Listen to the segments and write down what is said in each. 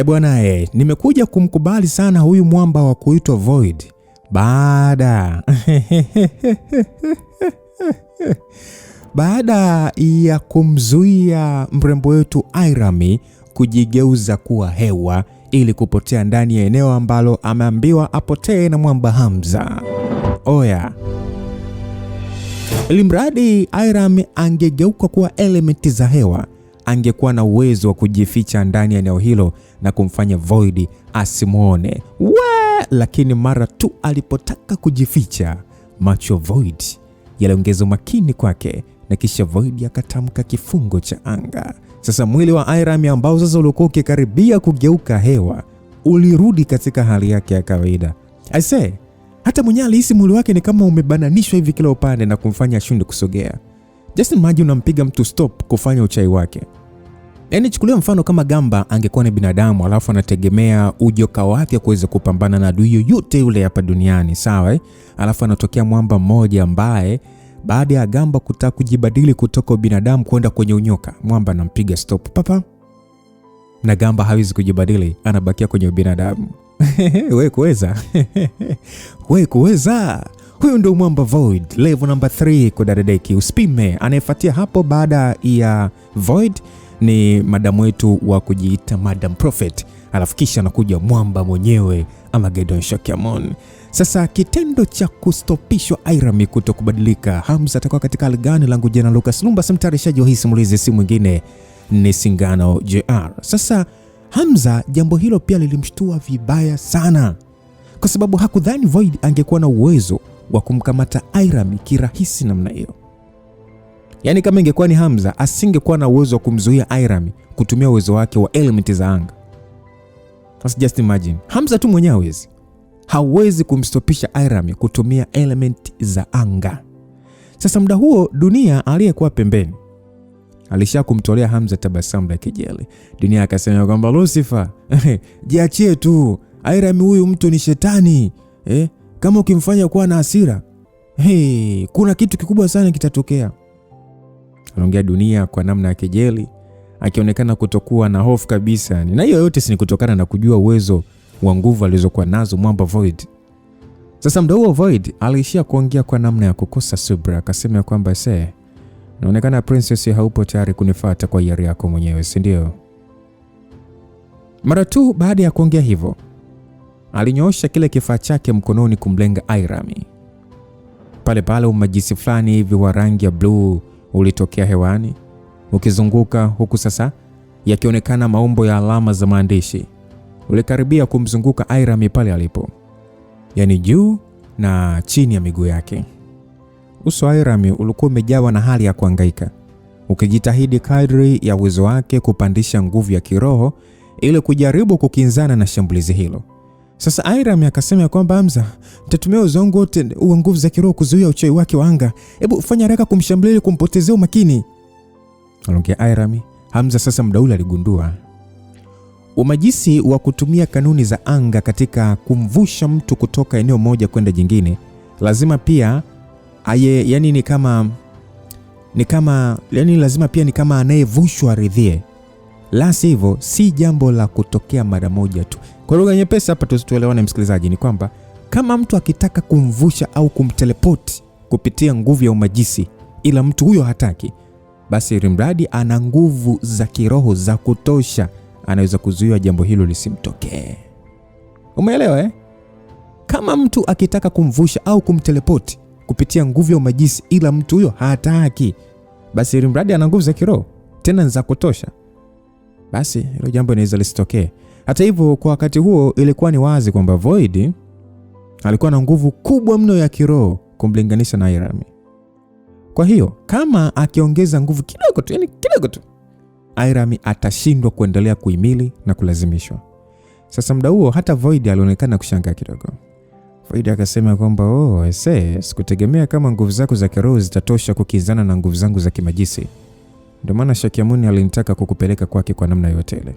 Bwana nimekuja kumkubali sana huyu mwamba wa kuitwa Void baada ya kumzuia mrembo wetu Irami kujigeuza kuwa hewa ili kupotea ndani ya eneo ambalo ameambiwa apotee na mwamba Hamza. Oya, ilimradi Irami angegeuka kuwa elementi za hewa, angekuwa na uwezo wa kujificha ndani ya eneo hilo na kumfanya Void asimuone. Lakini mara tu alipotaka kujificha, macho Void yaliongeza makini kwake na kisha Void akatamka kifungo cha anga. Sasa mwili wa Irami ambao sasa ulikuwa ukikaribia kugeuka hewa ulirudi katika hali yake ya kawaida. Hata mwenyewe alihisi mwili wake ni kama umebananishwa hivi kila upande na kumfanya ashinde kusogea. Just imagine unampiga mtu stop kufanya uchai wake. Yaani chukulia mfano kama Gamba angekuwa ni binadamu alafu anategemea ujoka wake kuweza kupambana na adui yoyote yule hapa duniani, sawa? Alafu anatokea mwamba mmoja ambaye baada ya Gamba kutaka kujibadili kutoka binadamu kwenda kwenye unyoka, mwamba anampiga stop papa. Na Gamba hawezi kujibadili, anabakia kwenye binadamu. Wewe kuweza? Wewe kuweza? Huyu ndio mwamba Void, level number 3 kwa dadadeki. Usipime. Anayefuatia hapo baada ya Void ni madamu wetu wa kujiita Madam Prophet. Alafu kisha anakuja mwamba mwenyewe Armageddon Shakyamun. Sasa kitendo cha kustopishwa Irami kutokubadilika, Hamza atakuwa katika hali gani? Langu jina Lucas Lumba, mtayarishaji wa hii simulizi, si mwingine ni Singano JR. Sasa Hamza, jambo hilo pia lilimshtua vibaya sana, kwa sababu hakudhani Void angekuwa na uwezo wa kumkamata Irami kirahisi namna hiyo. Yaani kama ingekuwa ni Hamza, asingekuwa na uwezo wa kumzuia Irami kutumia uwezo wake wa elementi za anga. Just imagine, Hamza tu mwenyewe hawezi kumstopisha Irami kutumia elementi za anga. Sasa muda huo Dunia aliyekuwa pembeni alisha kumtolea Hamza tabasamu la kejeli. Dunia akasema kwamba Lucifer, jiachie tu, Irami huyu mtu ni shetani. Kama ukimfanya kuwa na hasira, kuna kitu kikubwa sana kitatokea. Anaongea Dunia kwa namna ya kejeli, akionekana kutokuwa na hofu kabisa. Na hiyo yote si kutokana na kujua uwezo wa nguvu alizokuwa nazo mwamba Void. Sasa muda huo Void aliishia kuongea kwa namna ya kukosa subira, akasema kwamba naonekana princess haupo tayari kunifuata kwa hiari yako mwenyewe, si ndio? Mara tu baada ya kuongea hivyo, alinyoosha kile kifaa chake mkononi kumlenga Irami. Pale pale umajisi fulani hivi wa rangi ya blue ulitokea hewani ukizunguka, huku sasa yakionekana maumbo ya alama za maandishi. Ulikaribia kumzunguka Irami pale alipo, yani juu na chini ya miguu yake. Uso wa Irami ulikuwa umejawa na hali ya kuhangaika, ukijitahidi kadri ya uwezo wake kupandisha nguvu ya kiroho ili kujaribu kukinzana na shambulizi hilo. Sasa Irami akasema kwamba Hamza, nitatumia uwezo wangu wote wa nguvu za kiroho kuzuia uchawi wake wa anga. Hebu fanya haraka kumshambulia kumpotezea umakini. Aliongea Irami. Hamza sasa muda ule aligundua umajisi wa kutumia kanuni za anga katika kumvusha mtu kutoka eneo moja kwenda jingine lazima pia lazima pia ni kama anayevushwa aridhie, la sivyo si jambo la kutokea mara moja tu. Kwa lugha nyepesi hapa tuelewane msikilizaji, ni kwamba kama mtu akitaka kumvusha au kumteleport kupitia nguvu ya umajisi ila mtu huyo hataki, basi rimradi ana nguvu za kiroho za kutosha, anaweza kuzuia jambo hilo lisimtokee. Umeelewa? Kama mtu akitaka kumvusha au kumteleport kupitia nguvu ya umajisi ila mtu huyo hataki, basi rimradi ana nguvu za kiroho tena za kutosha, basi hilo jambo linaweza lisitokee. Hata hivyo, kwa wakati huo ilikuwa ni wazi kwamba Void alikuwa na nguvu kubwa mno ya kiroho kumlinganisha na Irami. Kwa hiyo kama akiongeza nguvu kidogo tu, yani kidogo tu, Irami atashindwa kuendelea kuhimili na kulazimishwa. Sasa muda huo hata Void alionekana kushangaa kidogo. Void akasema kwamba sikutegemea kama nguvu zako za kiroho zitatosha kukizana na nguvu zangu za kimajisi. Ndio maana Shakyamun alinitaka kukupeleka kwake kwa namna yote ile.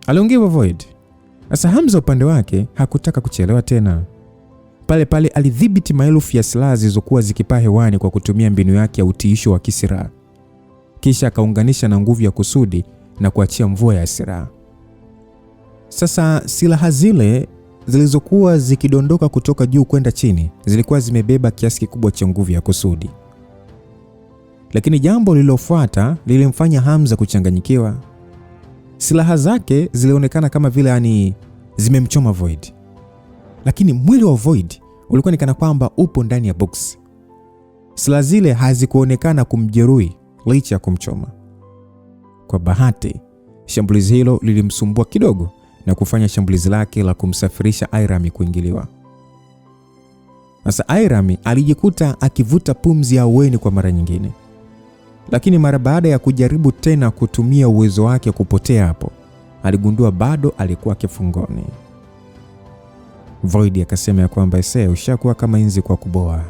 Aliongea Void. Sasa Hamza upande wake hakutaka kuchelewa tena. Pale pale alidhibiti maelfu ya silaha zilizokuwa zikipaa hewani kwa kutumia mbinu yake ya utiisho wa kisira. Kisha akaunganisha na nguvu ya kusudi na kuachia mvua ya silaha. Sasa silaha zile zilizokuwa zikidondoka kutoka juu kwenda chini zilikuwa zimebeba kiasi kikubwa cha nguvu ya kusudi. Lakini jambo lililofuata lilimfanya Hamza kuchanganyikiwa. Silaha zake zilionekana kama vile zimemchoma Void. Lakini mwili wa Void ulikuwa ni kana kwamba upo ndani ya box. Silaha zile hazikuonekana kumjeruhi licha ya kumchoma. Kwa bahati, shambulizi hilo lilimsumbua kidogo na kufanya shambulizi lake la kumsafirisha Airami kuingiliwa. Sasa Airami alijikuta akivuta pumzi ya ahueni kwa mara nyingine. Lakini mara baada ya kujaribu tena kutumia uwezo wake kupotea hapo, aligundua bado alikuwa kifungoni. Void akasema ya kwamba ushakuwa kama inzi kwa kuboa.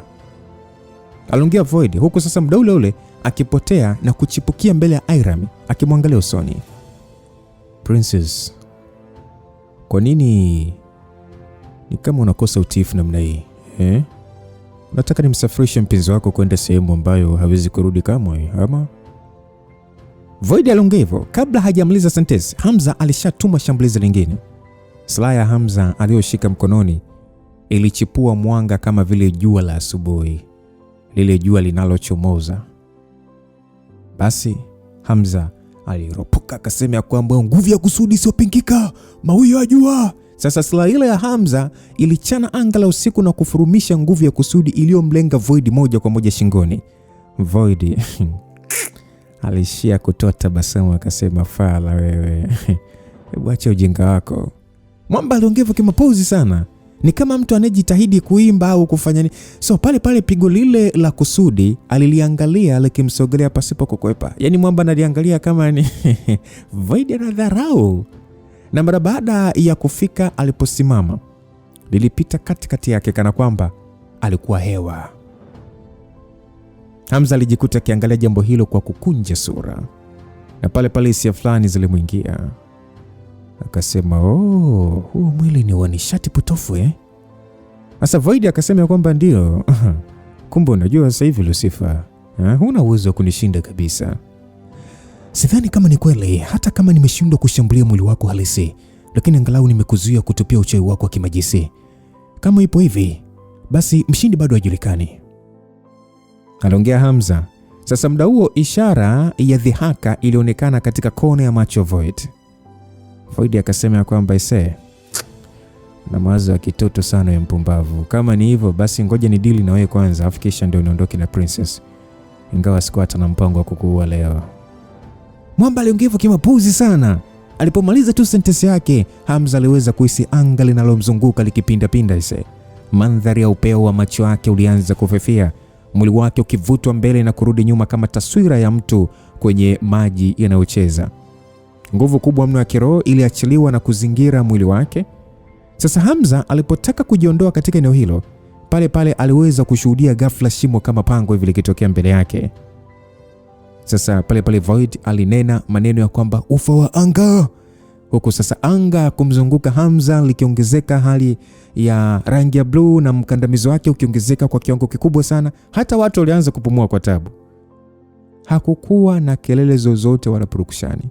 Aliongea Void huku sasa muda ule ule akipotea na kuchipukia mbele ya Airami akimwangalia usoni. Princess, kwa nini ni kama unakosa utiifu namna hii? Unataka nimsafirishe mpenzi wako kwenda sehemu ambayo hawezi kurudi kamwe ama? Void aliongea hivyo. Kabla hajamaliza sentence, Hamza alishatuma shambulizi lingine. Silaha ya Hamza aliyoshika mkononi ilichipua mwanga kama vile jua la asubuhi, lile jua linalochomoza. Basi Hamza aliropoka akasema kwamba nguvu ya kusudi isiyopingika, mawio ya jua. Sasa silaha ile ya Hamza ilichana anga la usiku na kufurumisha nguvu ya kusudi iliyomlenga Void moja kwa moja shingoni. Void alishia kutoa tabasamu akasema, fala wewe, hebu acha ujinga wako. Mwamba aliongea kimapozi sana, ni kama mtu anejitahidi kuimba au kufanya nini. So pale pigo lile la kusudi aliliangalia likimsogelea pasipo kukwepa. Yaani Mwamba analiangalia kama ni Void anadharau. Na mara baada ya kufika aliposimama, lilipita katikati yake kana kwamba alikuwa hewa. Hamza alijikuta akiangalia jambo hilo kwa kukunja sura. Na pale hisia fulani zilimwingia. Akasema, huu mwili ni wa nishati potofu Sasa Void akasema kwamba ndio. Kumbe unajua sasa hivi Lucifer, huna uwezo wa kunishinda kabisa. Sidhani kama ni kweli, hata kama nimeshindwa kushambulia mwili wako halisi, lakini angalau nimekuzuia kutupia uchawi wako wa kimajisi. Kama ipo hivi, basi mshindi bado hajulikani. Aliongea Hamza. Sasa muda huo ishara ya dhihaka ilionekana katika kona ya macho Void. Void akasema kwamba na mawazo ya kitoto sana ya mpumbavu. Kama ni hivyo basi ngoja ni deal na wewe kwanza, afu kisha ndio niondoke na Princess. Ingawa sikuwa hata na mpango wa kukuua leo. Mwamba aliongea kimapuzi sana. Alipomaliza tu sentence yake, Hamza aliweza kuhisi anga linalomzunguka likipinda. Mandhari ya upeo wa macho yake ulianza kufifia, mwili wake ukivutwa mbele na kurudi nyuma kama taswira ya mtu kwenye maji yanayocheza. Nguvu kubwa mno ya kiroho iliachiliwa na kuzingira mwili wake. Sasa Hamza alipotaka kujiondoa katika eneo hilo, pale aliweza kushuhudia ghafla shimo kama pango hivi likitokea mbele yake. Sasa pale Void alinena maneno ya kwamba ufa wa anga. Huku sasa anga kumzunguka Hamza likiongezeka, hali ya rangi ya blue na mkandamizo wake ukiongezeka kwa kiwango kikubwa sana. Hata watu walianza kupumua kwa tabu. Hakukuwa na kelele zozote wala purukushani.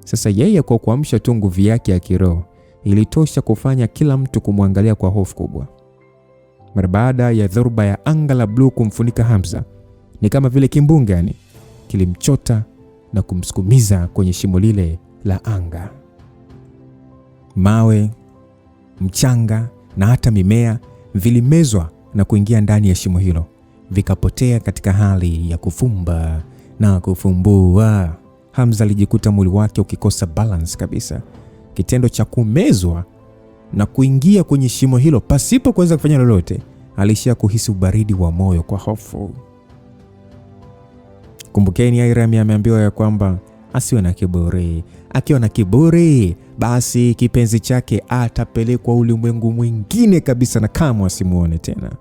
Sasa yeye kwa kuamsha tu nguvu yake ya kiroho ilitosha kufanya kila mtu kumwangalia kwa hofu kubwa. Mara baada ya dhoruba ya anga la blue kumfunika Hamza, ni kama vile kimbunga kilimchota na kumsukumiza kwenye shimo lile la anga. Mawe, mchanga na hata mimea vilimezwa na kuingia ndani ya shimo hilo, vikapotea katika hali ya kufumba na kufumbua. Hamza alijikuta mwili wake ukikosa balance kabisa. Kitendo cha kumezwa na kuingia kwenye shimo hilo pasipo kuweza kufanya lolote, alishia kuhisi ubaridi wa moyo kwa hofu. Kumbukeni Airami ameambiwa ya kwamba asiwe na kiburi. Akiwa na kiburi, basi kipenzi chake atapelekwa ulimwengu mwingine kabisa na kamwe asimuone tena.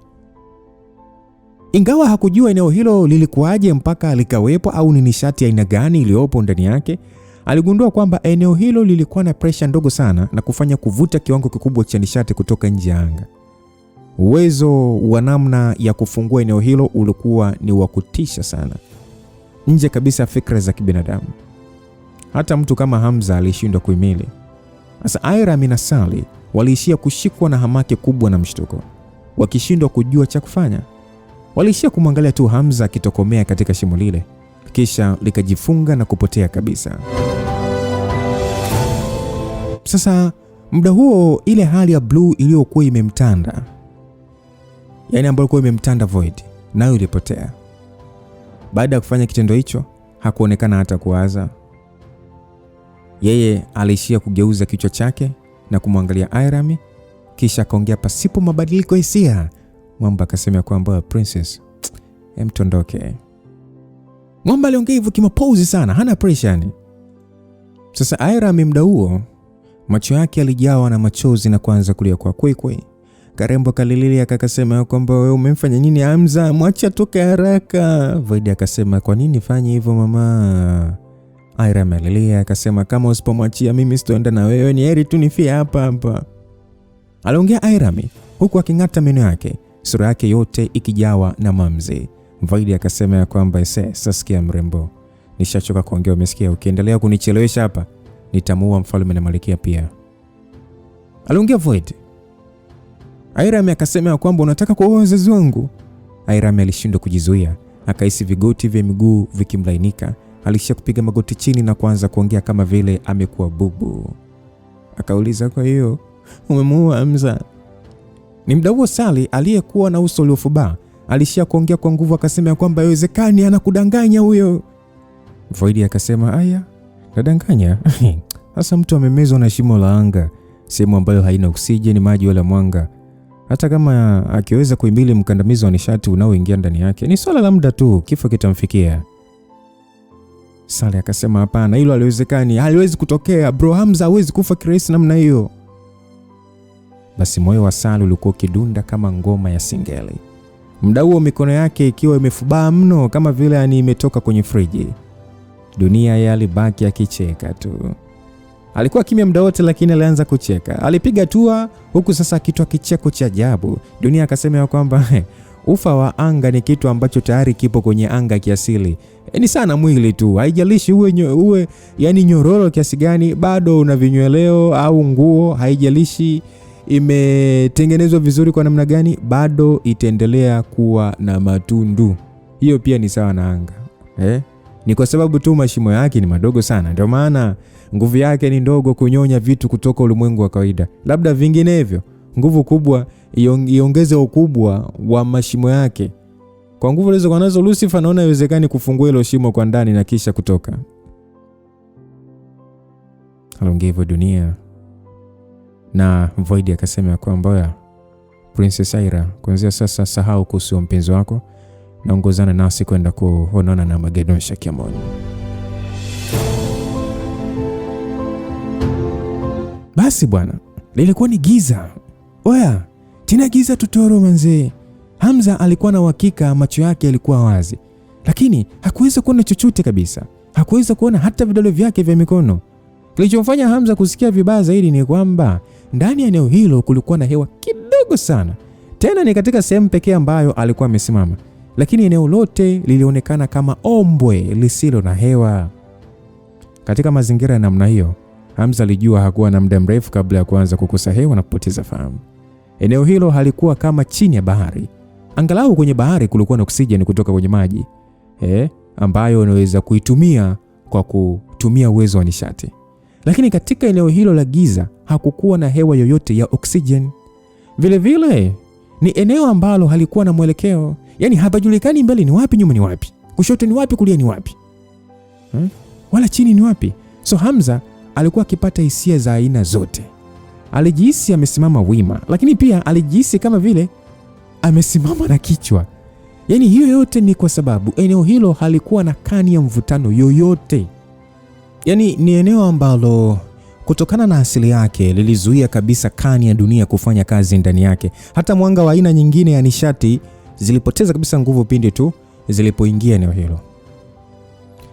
Ingawa hakujua eneo hilo lilikuwaje mpaka likawepo au ni nishati aina gani iliyopo ndani yake, aligundua kwamba eneo hilo lilikuwa na pressure ndogo sana na kufanya kuvuta kiwango kikubwa cha nishati kutoka nje ya anga. Uwezo wa namna ya kufungua eneo hilo ulikuwa ni wa kutisha sana, nje kabisa fikra za kibinadamu. hata mtu kama Hamza alishindwa kuhimili. Sasa Iram na Sally waliishia kushikwa na hamaki kubwa na mshtuko, wakishindwa kujua cha kufanya. Waliishia kumwangalia tu Hamza akitokomea katika shimo lile, kisha likajifunga na kupotea kabisa. Sasa muda huo ile hali ya blue iliyokuwa imemtanda, yani ambayo ilikuwa imemtanda Void, nayo ilipotea. Baada ya kufanya kitendo hicho, hakuonekana hata kuwaza. Yeye aliishia kugeuza kichwa chake na kumwangalia Iram, kisha akaongea pasipo mabadiliko hisia. Mwamba akasema kwamba Princess, tondoke. Mwamba aliongea hivyo kimapozi sana, hana pressure. Sasa Iram muda huo macho yake alijawa na machozi na kuanza kulia kwa kwekwe. Karembo kalililia akasema kwamba wewe umemfanya nini Hamza? Mwacha toke haraka. Void akasema kwa nini fanye hivyo mama? Iram alilia akasema kama usipomwachia mimi sitoenda na wewe, ni heri tu nifie hapa hapa. Aliongea Iram huku aking'ata meno yake, sura yake yote ikijawa na mamzi. Void akasema kwamba sasa sikia mrembo, nishachoka kuongea, umesikia? Ukiendelea kunichelewesha hapa nitamuua mfalme na malkia pia. Aliongea Void. Iram akasema kwamba unataka kuoa wazazi wangu? Iram alishindwa kujizuia, akahisi vigoti vya miguu vikimlainika. Alishia kupiga magoti chini na kuanza kuongea kama vile amekuwa bubu. Akauliza, kwa hiyo umemuua Hamza? Ni muda huo Sally aliyekuwa na uso uliofubaa alishia kuongea kwa nguvu, akasema kwamba haiwezekani, anakudanganya huyo. Void akasema aya, nadanganya? Sasa mtu amemezwa na shimo la anga, sehemu ambayo haina oksijeni, maji wala mwanga. Hata kama akiweza kuhimili mkandamizo wa nishati unaoingia ndani yake, ni swala la muda tu, kifo kitamfikia. Sally akasema hapana, hilo haliwezekani, haliwezi kutokea bro, Hamza hawezi kufa kirahisi namna hiyo. Basi moyo wa Sally ulikuwa ukidunda kama ngoma ya singeli. Muda huo mikono yake ikiwa imefubaa mno kama vile imetoka kwenye friji. Dunia yalibaki akicheka tu. Alikuwa kimya muda wote, lakini alianza kucheka. Alipiga hatua huku sasa akitoa kicheko cha ajabu. Dunia akasema kwamba ufa wa anga ni kitu ambacho tayari kipo kwenye anga kiasili. Ni sana mwili tu, haijalishi uwe yani nyororo kiasi gani, bado una vinyweleo au nguo, haijalishi imetengenezwa vizuri kwa namna gani, bado itaendelea kuwa na matundu. Hiyo pia ni sawa na anga. Ni kwa sababu tu mashimo yake ni madogo sana, ndio maana nguvu yake ni ndogo kunyonya vitu kutoka ulimwengu wa kawaida. Labda vinginevyo nguvu kubwa iongeze ukubwa wa mashimo yake. Kwa nguvu alizo nazo Lucifer, naona haiwezekani kufungua hilo shimo kwa ndani na kisha kutoka. Aliongea hivyo Dunia, na Void akasema kwamba Princess Ira, kuanzia sasa sahau kuhusu mpenzi wako, naongozana nasi kwenda kuonana na Magedon Shakyamon. Basi bwana, lilikuwa ni giza. Oya, tina giza tutoro manze. Hamza alikuwa na uhakika, macho yake yalikuwa wazi, lakini hakuweza kuona chochote kabisa. Hakuweza kuona hata vidole vyake vya mikono. Kilichomfanya Hamza kusikia vibaya zaidi ni kwamba ndani ya eneo hilo kulikuwa na hewa kidogo sana. Tena ni katika sehemu pekee ambayo alikuwa amesimama, lakini eneo lote lilionekana kama ombwe lisilo na hewa. Katika mazingira ya namna hiyo, Hamza alijua hakuwa na muda mrefu kabla ya kuanza kukosa hewa na kupoteza fahamu. Eneo hilo halikuwa kama chini ya bahari. Angalau kwenye bahari kulikuwa na oksijeni kutoka kwenye maji, ambayo unaweza kuitumia kwa kutumia uwezo wa nishati. Lakini katika eneo hilo la giza hakukuwa na hewa yoyote ya oksijeni. Vile vile ni eneo ambalo halikuwa na mwelekeo. Yaani hapajulikani mbele ni wapi, nyuma ni wapi, kushoto ni wapi, kulia ni wapi, wala chini ni wapi. So Hamza alikuwa akipata hisia za aina zote. Alijihisi amesimama wima, lakini pia alijihisi kama vile amesimama na kichwa. Yaani hiyo yote ni kwa sababu eneo hilo halikuwa na kani ya mvutano yoyote. Yaani ni eneo ambalo kutokana na asili yake lilizuia kabisa kani ya dunia kufanya kazi ndani yake. Hata mwanga wa aina nyingine ya nishati zilipoteza kabisa nguvu pindi tu zilipoingia eneo hilo.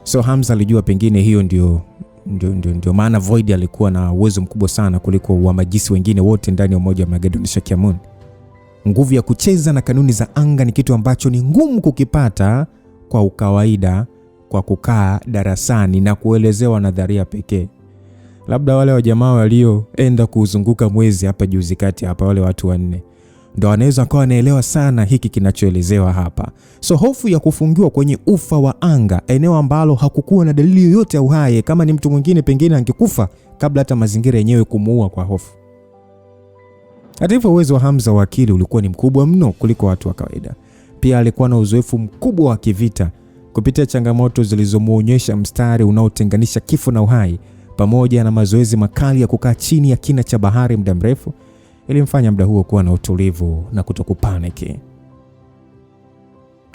So Hamza alijua pengine hiyo ndio maana Void alikuwa na uwezo mkubwa sana kuliko wa majisi wengine wote ndani ya umoja wa Magedon Shakyamon. Nguvu ya kucheza na kanuni za anga ni kitu ambacho ni ngumu kukipata kwa ukawaida kwa kukaa darasani na kuelezewa nadharia pekee. Labda wale wajamaa walioenda kuzunguka mwezi hapa juzi kati hapa, wale watu 4 ndio wanaweza kuwa wanaelewa sana hiki kinachoelezewa hapa. So hofu ya kufungiwa kwenye ufa wa anga, eneo ambalo hakukuwa na dalili yoyote ya uhai. Kama ni mtu mwingine pengine angekufa kabla hata mazingira yenyewe kumuua kwa hofu. Hata hivyo, uwezo wa Hamza wa akili ulikuwa ni mkubwa mno kuliko watu wa kawaida. Pia alikuwa na uzoefu mkubwa wa kivita. Kupitia changamoto zilizomuonyesha mstari unaotenganisha kifo na uhai, pamoja na mazoezi makali ya kukaa chini ya kina cha bahari muda mrefu, ilimfanya muda huo kuwa na utulivu na kutokupaniki.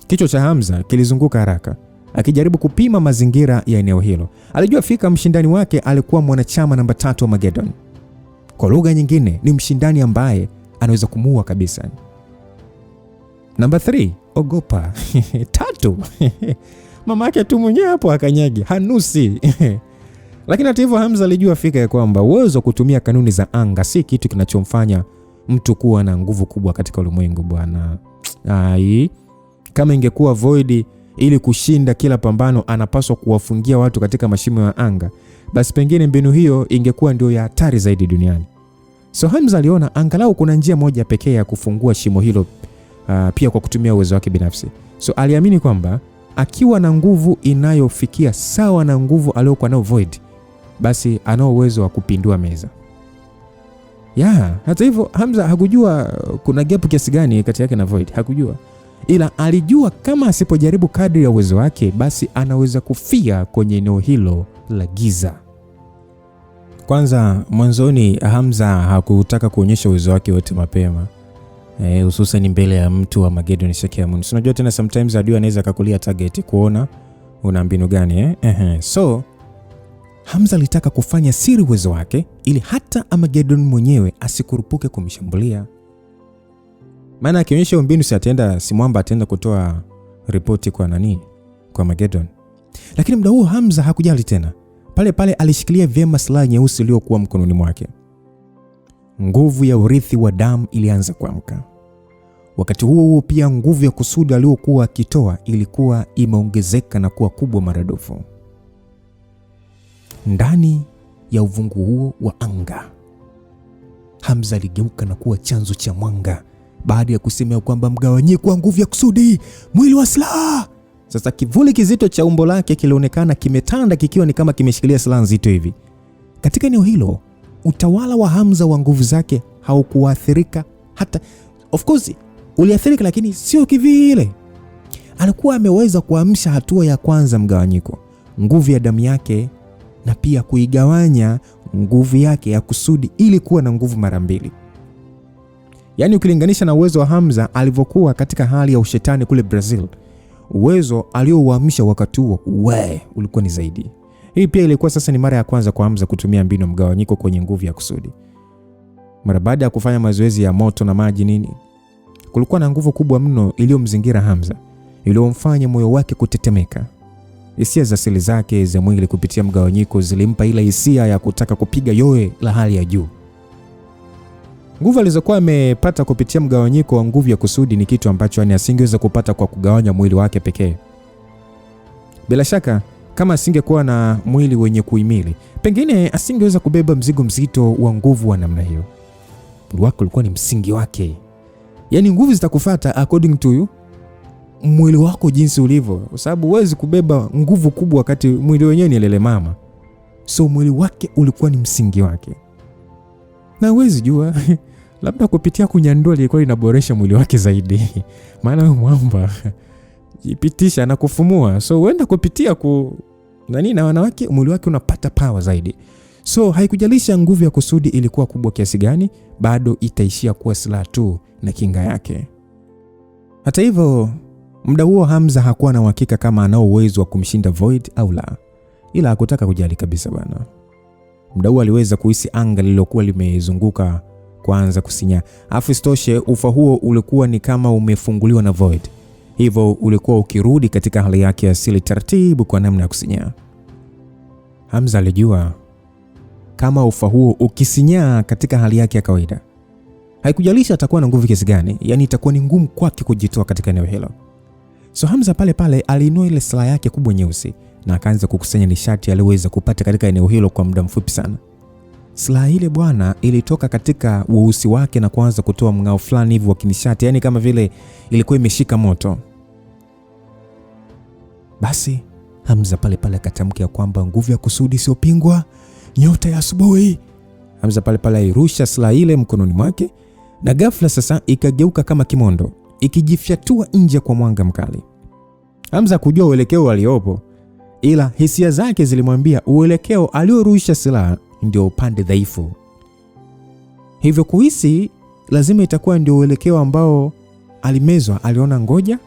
Kichwa cha Hamza kilizunguka haraka, akijaribu kupima mazingira ya eneo hilo. Alijua fika mshindani wake alikuwa mwanachama namba 3 wa Armageddon. Kwa lugha nyingine, ni mshindani ambaye anaweza kumuua kabisa. Namba 3, ogopa. 3, mama yake tu mwenyewe hapo akanyagi, hanusi. Lakini hata hivyo, Hamza alijua fika ya kwamba uwezo wa kutumia kanuni za anga si kitu kinachomfanya mtu kuwa na nguvu kubwa katika ulimwengu bwana. Kama ingekuwa Void ili kushinda kila pambano anapaswa kuwafungia watu katika mashimo ya anga, basi pengine mbinu hiyo ingekuwa ndio ya hatari zaidi duniani. So Hamza aliona angalau kuna njia moja pekee ya kufungua shimo hilo, pia kwa kutumia uwezo wake binafsi. So aliamini kwamba akiwa na nguvu inayofikia sawa na nguvu aliyokuwa nayo Void, basi anao uwezo wa kupindua meza. Hata hivyo, Hamza hakujua kuna gap kiasi gani kati yake na Void, hakujua. Ila alijua kama asipojaribu kadri ya uwezo wake, basi anaweza kufia kwenye eneo hilo la giza. Kwanza mwanzoni, Hamza hakutaka kuonyesha uwezo wake wote mapema. Hususan mbele ya mtu wa Armageddon Shakiamun. Unajua tena sometimes adui anaweza kukulia target kuona una mbinu gani. So Hamza alitaka kufanya siri uwezo wake ili hata Armageddon mwenyewe asikurupuke kumshambulia. Maana akionyesha mbinu si mwamba ataenda kutoa ripoti kwa nani? Kwa Armageddon. Lakini muda huo Hamza hakujali tena. Pale pale alishikilia vyema silaha nyeusi iliyokuwa mkononi mwake. Nguvu ya urithi wa damu ilianza kuamka. Wakati huo pia nguvu ya kusudi aliyokuwa akitoa ilikuwa imeongezeka na kuwa kubwa maradufu. Ndani ya uvungu huo wa anga, Hamza aligeuka na kuwa chanzo cha mwanga baada ya kusema kwamba mgawanyiko wa nguvu ya kusudi, mwili wa silaha. Sasa kivuli kizito cha umbo lake kilionekana kimetanda kikiwa ni kama kimeshikilia silaha nzito hivi. Katika eneo hilo, utawala wa Hamza wa nguvu zake haukuathirika hata. Of course, uliathirika lakini sio kivile. Alikuwa ameweza kuamsha hatua ya kwanza mgawanyiko, nguvu ya damu yake, na pia kuigawanya nguvu yake ya kusudi ili kuwa na nguvu mara 2. Yaani ukilinganisha na uwezo wa Hamza alivyokuwa katika hali ya ushetani kule Brazil, uwezo aliouamsha wakati huo ulikuwa ni zaidi. Hii pia ilikuwa sasa ni mara ya kwanza kwa Hamza kutumia mbinu mgawanyiko kwenye nguvu ya kusudi. Mara baada ya kufanya mazoezi ya moto na maji nini, kulikuwa na nguvu kubwa mno iliyomzingira Hamza, iliyomfanya moyo wake kutetemeka. Hisia za seli zake za mwili kupitia mgawanyiko zilimpa ile hisia ya kutaka kupiga yowe la hali ya juu. Nguvu alizokuwa amepata kupitia mgawanyiko wa nguvu ya kusudi ni kitu ambacho asingeweza kupata kwa kugawanya mwili wake pekee. Bila shaka, kama asingekuwa na mwili wenye kuhimili, pengine asingeweza kubeba mzigo mzito wa nguvu wa namna hiyo. Mwili wake ulikuwa ni msingi wake. Yaani nguvu zitakufuata according to you, mwili wako jinsi ulivyo, kwa sababu huwezi kubeba nguvu kubwa wakati mwili wenyewe ni lele mama. So mwili wake ulikuwa ni msingi wake. Na huwezi jua labda kupitia kunyandua ilikuwa inaboresha mwili wake zaidi. Maana huyo mwamba jipitisha na kufumua. So huenda kupitia na wanawake mwili wake unapata power zaidi. So haikujalisha nguvu ya kusudi ilikuwa kubwa kiasi gani, bado itaishia kuwa silaha tu na kinga yake. Hata hivyo, muda huo Hamza hakuwa na uhakika kama anao uwezo wa kumshinda Void au la. Ila hakutaka kujali kabisa bana. Muda huo aliweza kuhisi anga lililokuwa limezunguka kuanza kusinya. Afu istoshe ufa huo ulikuwa ni kama umefunguliwa na Void. Hivyo ulikuwa ukirudi katika hali yake asili taratibu kwa namna ya kusinya. Hamza alijua kama ufa huo ukisinyaa katika hali yake ya kawaida, haikujalisha atakuwa na nguvu kiasi gani, yani itakuwa ni ngumu kwake kujitoa katika eneo hilo. So Hamza pale pale aliinua ile silaha yake kubwa nyeusi na akaanza kukusanya nishati aliyoweza kupata katika eneo hilo kwa muda mfupi sana. Silaha ile bwana ilitoka katika uhusi wake na kuanza kutoa mng'ao fulani hivi wa kinishati, yani kama vile ilikuwa imeshika moto. Basi Hamza pale pale akatamka kwamba nguvu ya kusudi isiyopingwa, nyota ya asubuhi. Hamza pale pale airusha silaha ile mkononi mwake, na ghafla sasa ikageuka kama kimondo, ikijifyatua nje kwa mwanga mkali. Hamza kujua uelekeo aliopo, ila hisia zake zilimwambia uelekeo aliorusha silaha ndio upande dhaifu. Hivyo kuhisi lazima itakuwa ndio uelekeo ambao alimezwa. Aliona ngoja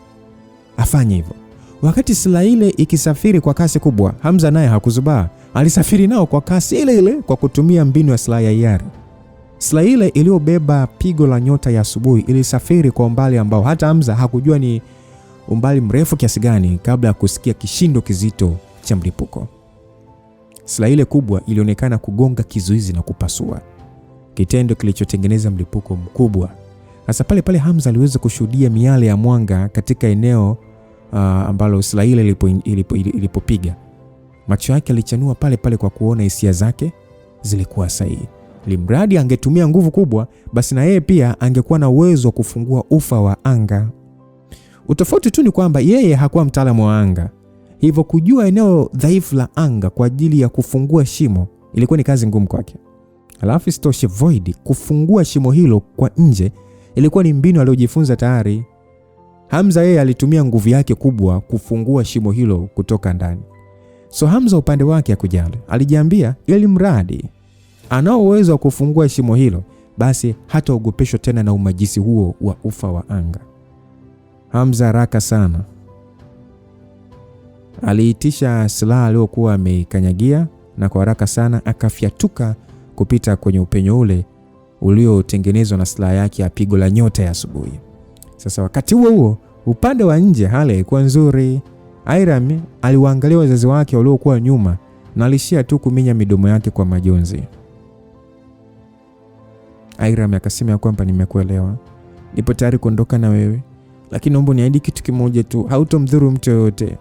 afanye hivyo. Wakati silaha ile ikisafiri kwa kasi kubwa, Hamza naye hakuzubaa. Alisafiri nao kwa kasi ile ile kwa kutumia mbinu ya silaha ya hiari. Silaha ile iliyobeba pigo la nyota ya asubuhi ilisafiri kwa umbali ambao hata Hamza hakujua ni umbali mrefu kiasi gani kabla ya kusikia kishindo kizito cha mlipuko. Silaha ile kubwa ilionekana kugonga kizuizi na kupasua, kitendo kilichotengeneza mlipuko mkubwa. Sasa pale pale Hamza aliweza kushuhudia miale ya mwanga katika eneo ambalo silaha ile ilipopiga. Macho yake alichanua pale pale kwa kuona hisia zake zilikuwa sahihi. Limradi angetumia nguvu kubwa, basi na yeye pia angekuwa na uwezo wa kufungua ufa wa anga. Utofauti tu ni kwamba yeye hakuwa mtaalamu wa anga, hivyo kujua eneo dhaifu la anga kwa ajili ya kufungua shimo ilikuwa ni kazi ngumu kwake. Alafu isitoshe Void kufungua shimo hilo kwa nje ilikuwa ni mbinu aliyojifunza tayari. Hamza yeye alitumia nguvu yake kubwa kufungua shimo hilo kutoka ndani. So Hamza upande wake hakujali. Alijiambia ili mradi anao uwezo wa kufungua shimo hilo, basi hataogopeshwa tena na umajisi huo wa ufa wa anga. Hamza haraka sana aliitisha silaha aliyokuwa ameikanyagia, na kwa haraka sana akafyatuka kupita kwenye upenyo ule uliotengenezwa na silaha yake ya pigo la nyota ya asubuhi. Sasa wakati huo upande wa nje hali ilikuwa nzuri. Airam aliwaangalia wazazi wake waliokuwa nyuma na alishia tu kuminya midomo yake kwa majonzi. Airam akasema kwamba nimekuelewa, nipo tayari kuondoka na wewe, lakini naomba niahidi kitu kimoja tu, hautomdhuru mtu yoyote.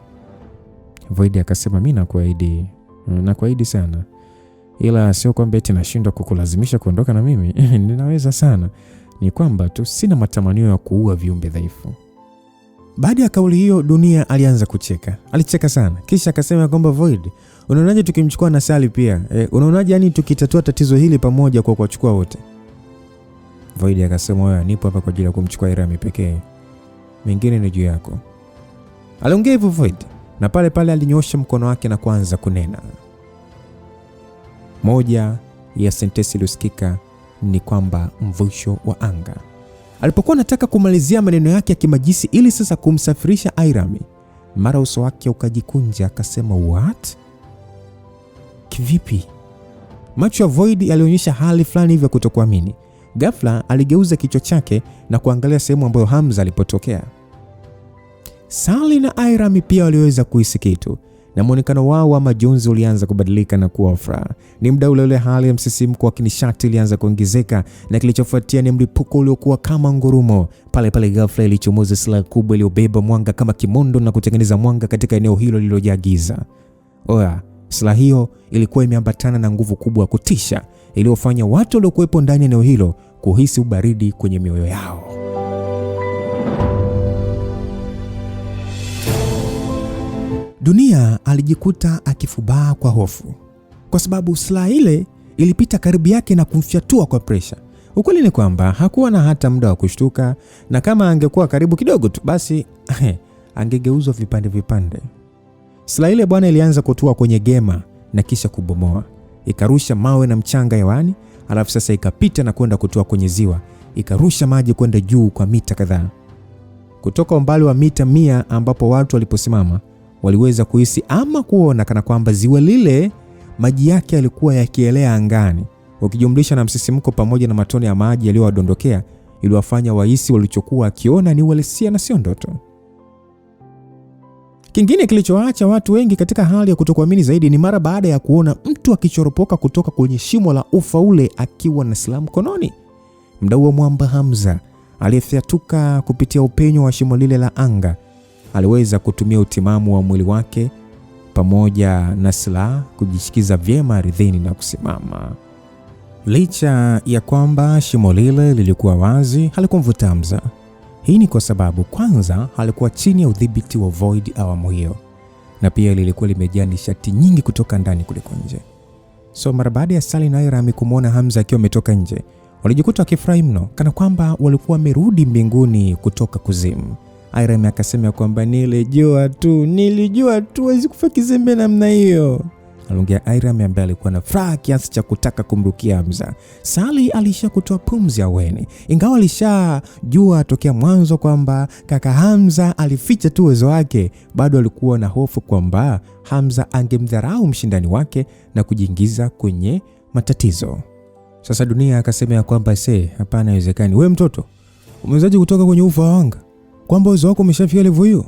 Void akasema mimi nakuahidi sana, ila sio kwamba eti nashindwa kukulazimisha kuondoka na mimi. Ninaweza sana, ni kwamba tu sina matamanio ya kuua viumbe dhaifu. Baada ya kauli hiyo Dunia alianza kucheka. Alicheka sana. Kisha akasema kwamba Void, unaonaje tukimchukua na Sally pia? Unaonaje yani tukitatua tatizo hili pamoja kwa kuwachukua wote? Void akasema wewe, nipo hapa kwa ajili ya kumchukua Irami pekee, mengine ni juu yako. Aliongea hivyo Void, na pale pale alinyosha mkono wake na kuanza kunena. Moja ya sentensi iliyosikika ni kwamba mvusho wa anga. Alipokuwa anataka kumalizia maneno yake ya kimajisi ili sasa kumsafirisha Irami, mara uso wake ukajikunja, akasema what? Kivipi? Macho ya Void yalionyesha hali fulani hivi ya kutokuamini. Ghafla aligeuza kichwa chake na kuangalia sehemu ambayo Hamza alipotokea. Sally na Irami pia waliweza kuhisi kitu, na muonekano wao wa majonzi ulianza kubadilika na kuwa furaha. Ni muda ule hali ya msisimko wa kinishati ilianza kuongezeka, na kilichofuatia ni mlipuko uliokuwa kama ngurumo. Pale pale ghafla ilichomoza silaha kubwa iliyobeba mwanga kama kimondo na kutengeneza mwanga katika eneo hilo lililojaa giza. Silaha hiyo ilikuwa imeambatana na nguvu kubwa ya kutisha iliyofanya watu waliokuwepo ndani ya eneo hilo kuhisi ubaridi kwenye mioyo yao. Dunia alijikuta akifubaa kwa hofu, kwa sababu silaha ile ilipita karibu yake na kumfyatua kwa presha. Ukweli ni kwamba hakuwa na hata muda wa kushtuka, na kama angekuwa karibu kidogo tu basi angegeuzwa vipande vipande. Silaha ile bwana ilianza kutua kwenye gema na kisha kubomoa. Ikarusha mawe na mchanga hewani, alafu sasa ikapita na kwenda kutua kwenye ziwa. Ikarusha maji kwenda juu kwa mita kadhaa. Kutoka umbali wa mita 100 ambapo watu waliposimama, waliweza kuhisi ama kuona kana kwamba ziwa lile maji yake yalikuwa yakielea angani. Ukijumlisha na msisimko pamoja na matone ya maji yaliyowadondokea, iliwafanya wahisi walichokuwa akiona ni uhalisia na sio ndoto. Kingine kilichoacha watu wengi katika hali ya kutokuamini zaidi ni mara baada ya kuona mtu akichoropoka kutoka kwenye shimo la ufa ule akiwa na silaha mkononi. Mdau wa mwamba Hamza aliyefyatuka kupitia upenyo wa shimo lile la anga aliweza kutumia utimamu wa mwili wake pamoja na silaha kujishikiza vyema ardhini na kusimama. Licha ya kwamba shimo lile lilikuwa wazi, halikumvuta Hamza. Hii ni kwa sababu kwanza halikuwa chini ya udhibiti wa Void awamu hiyo, na pia lilikuwa limejaa nishati nyingi kutoka ndani kuliko nje. So mara baada ya Sally na Hiram kumwona Hamza akiwa ametoka nje, walijikuta wakifurahi mno, kana kwamba walikuwa wamerudi mbinguni kutoka kuzimu. Hiram akasema kwamba nilijua tu hawezi kufa kizembe namna hiyo. Aliongea Hiram ambaye alikuwa na furaha kiasi cha kutaka kumrukia Hamza. Sally alisha kutoa pumzi aweni, ingawa alishajua tokea mwanzo kwamba kaka Hamza alificha tu uwezo wake, bado alikuwa na hofu kwamba Hamza angemdharau mshindani wake na kujiingiza kwenye matatizo. Sasa Dunia akasema kwamba hapana, haiwezekani. Wewe mtoto, umewezaje kutoka kwenye ufa wa anga? Kwamba uwezo wako umeshafika level hiyo?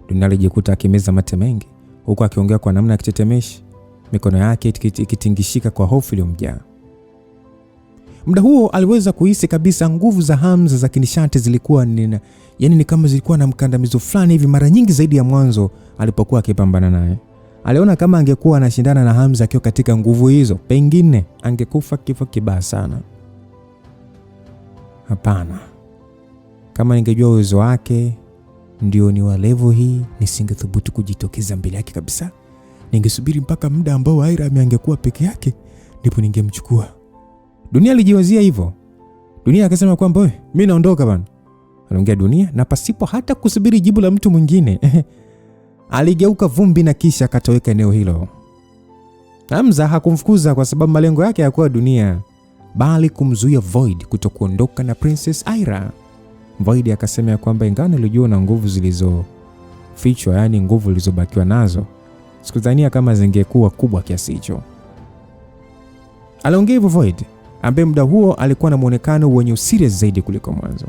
Dunia alijikuta akimeza mate mengi, huku akiongea kwa namna ya kitetemeshi, mikono yake ikitingishika kwa hofu iliyomjaa. Muda huo aliweza kuhisi kabisa nguvu za Hamza za kinishati zilikuwa ni kama zilikuwa na mkandamizo fulani hivi, mara nyingi zaidi ya mwanzo alipokuwa akipambana naye. Aliona kama angekuwa anashindana na Hamza akiwa katika nguvu hizo, pengine angekufa kifo kibaya sana. Hapana, kama ningejua uwezo wake ndio ni wa level hii, nisingethubutu kujitokeza mbele yake kabisa. Ningesubiri mpaka muda ambao Hiram angekuwa peke yake, ndipo ningemchukua. Dunia alijiwazia hivyo. Dunia akasema kwamba mimi naondoka bana. Aliongea Dunia na pasipo hata kusubiri jibu la mtu mwingine. Aligeuka vumbi na kisha akatoweka eneo hilo. Hamza hakumfukuza kwa sababu malengo yake hayakuwa Dunia, bali kumzuia Void kutokuondoka na Princess Aira. Void akasema kwamba ingawa alijua na nguvu zilizofichwa, yani nguvu zilizobakiwa nazo, sikudhania kama zingekuwa kubwa kiasi hicho. Aliongea hivyo Void, ambaye muda huo alikuwa na muonekano wenye usirias zaidi kuliko mwanzo.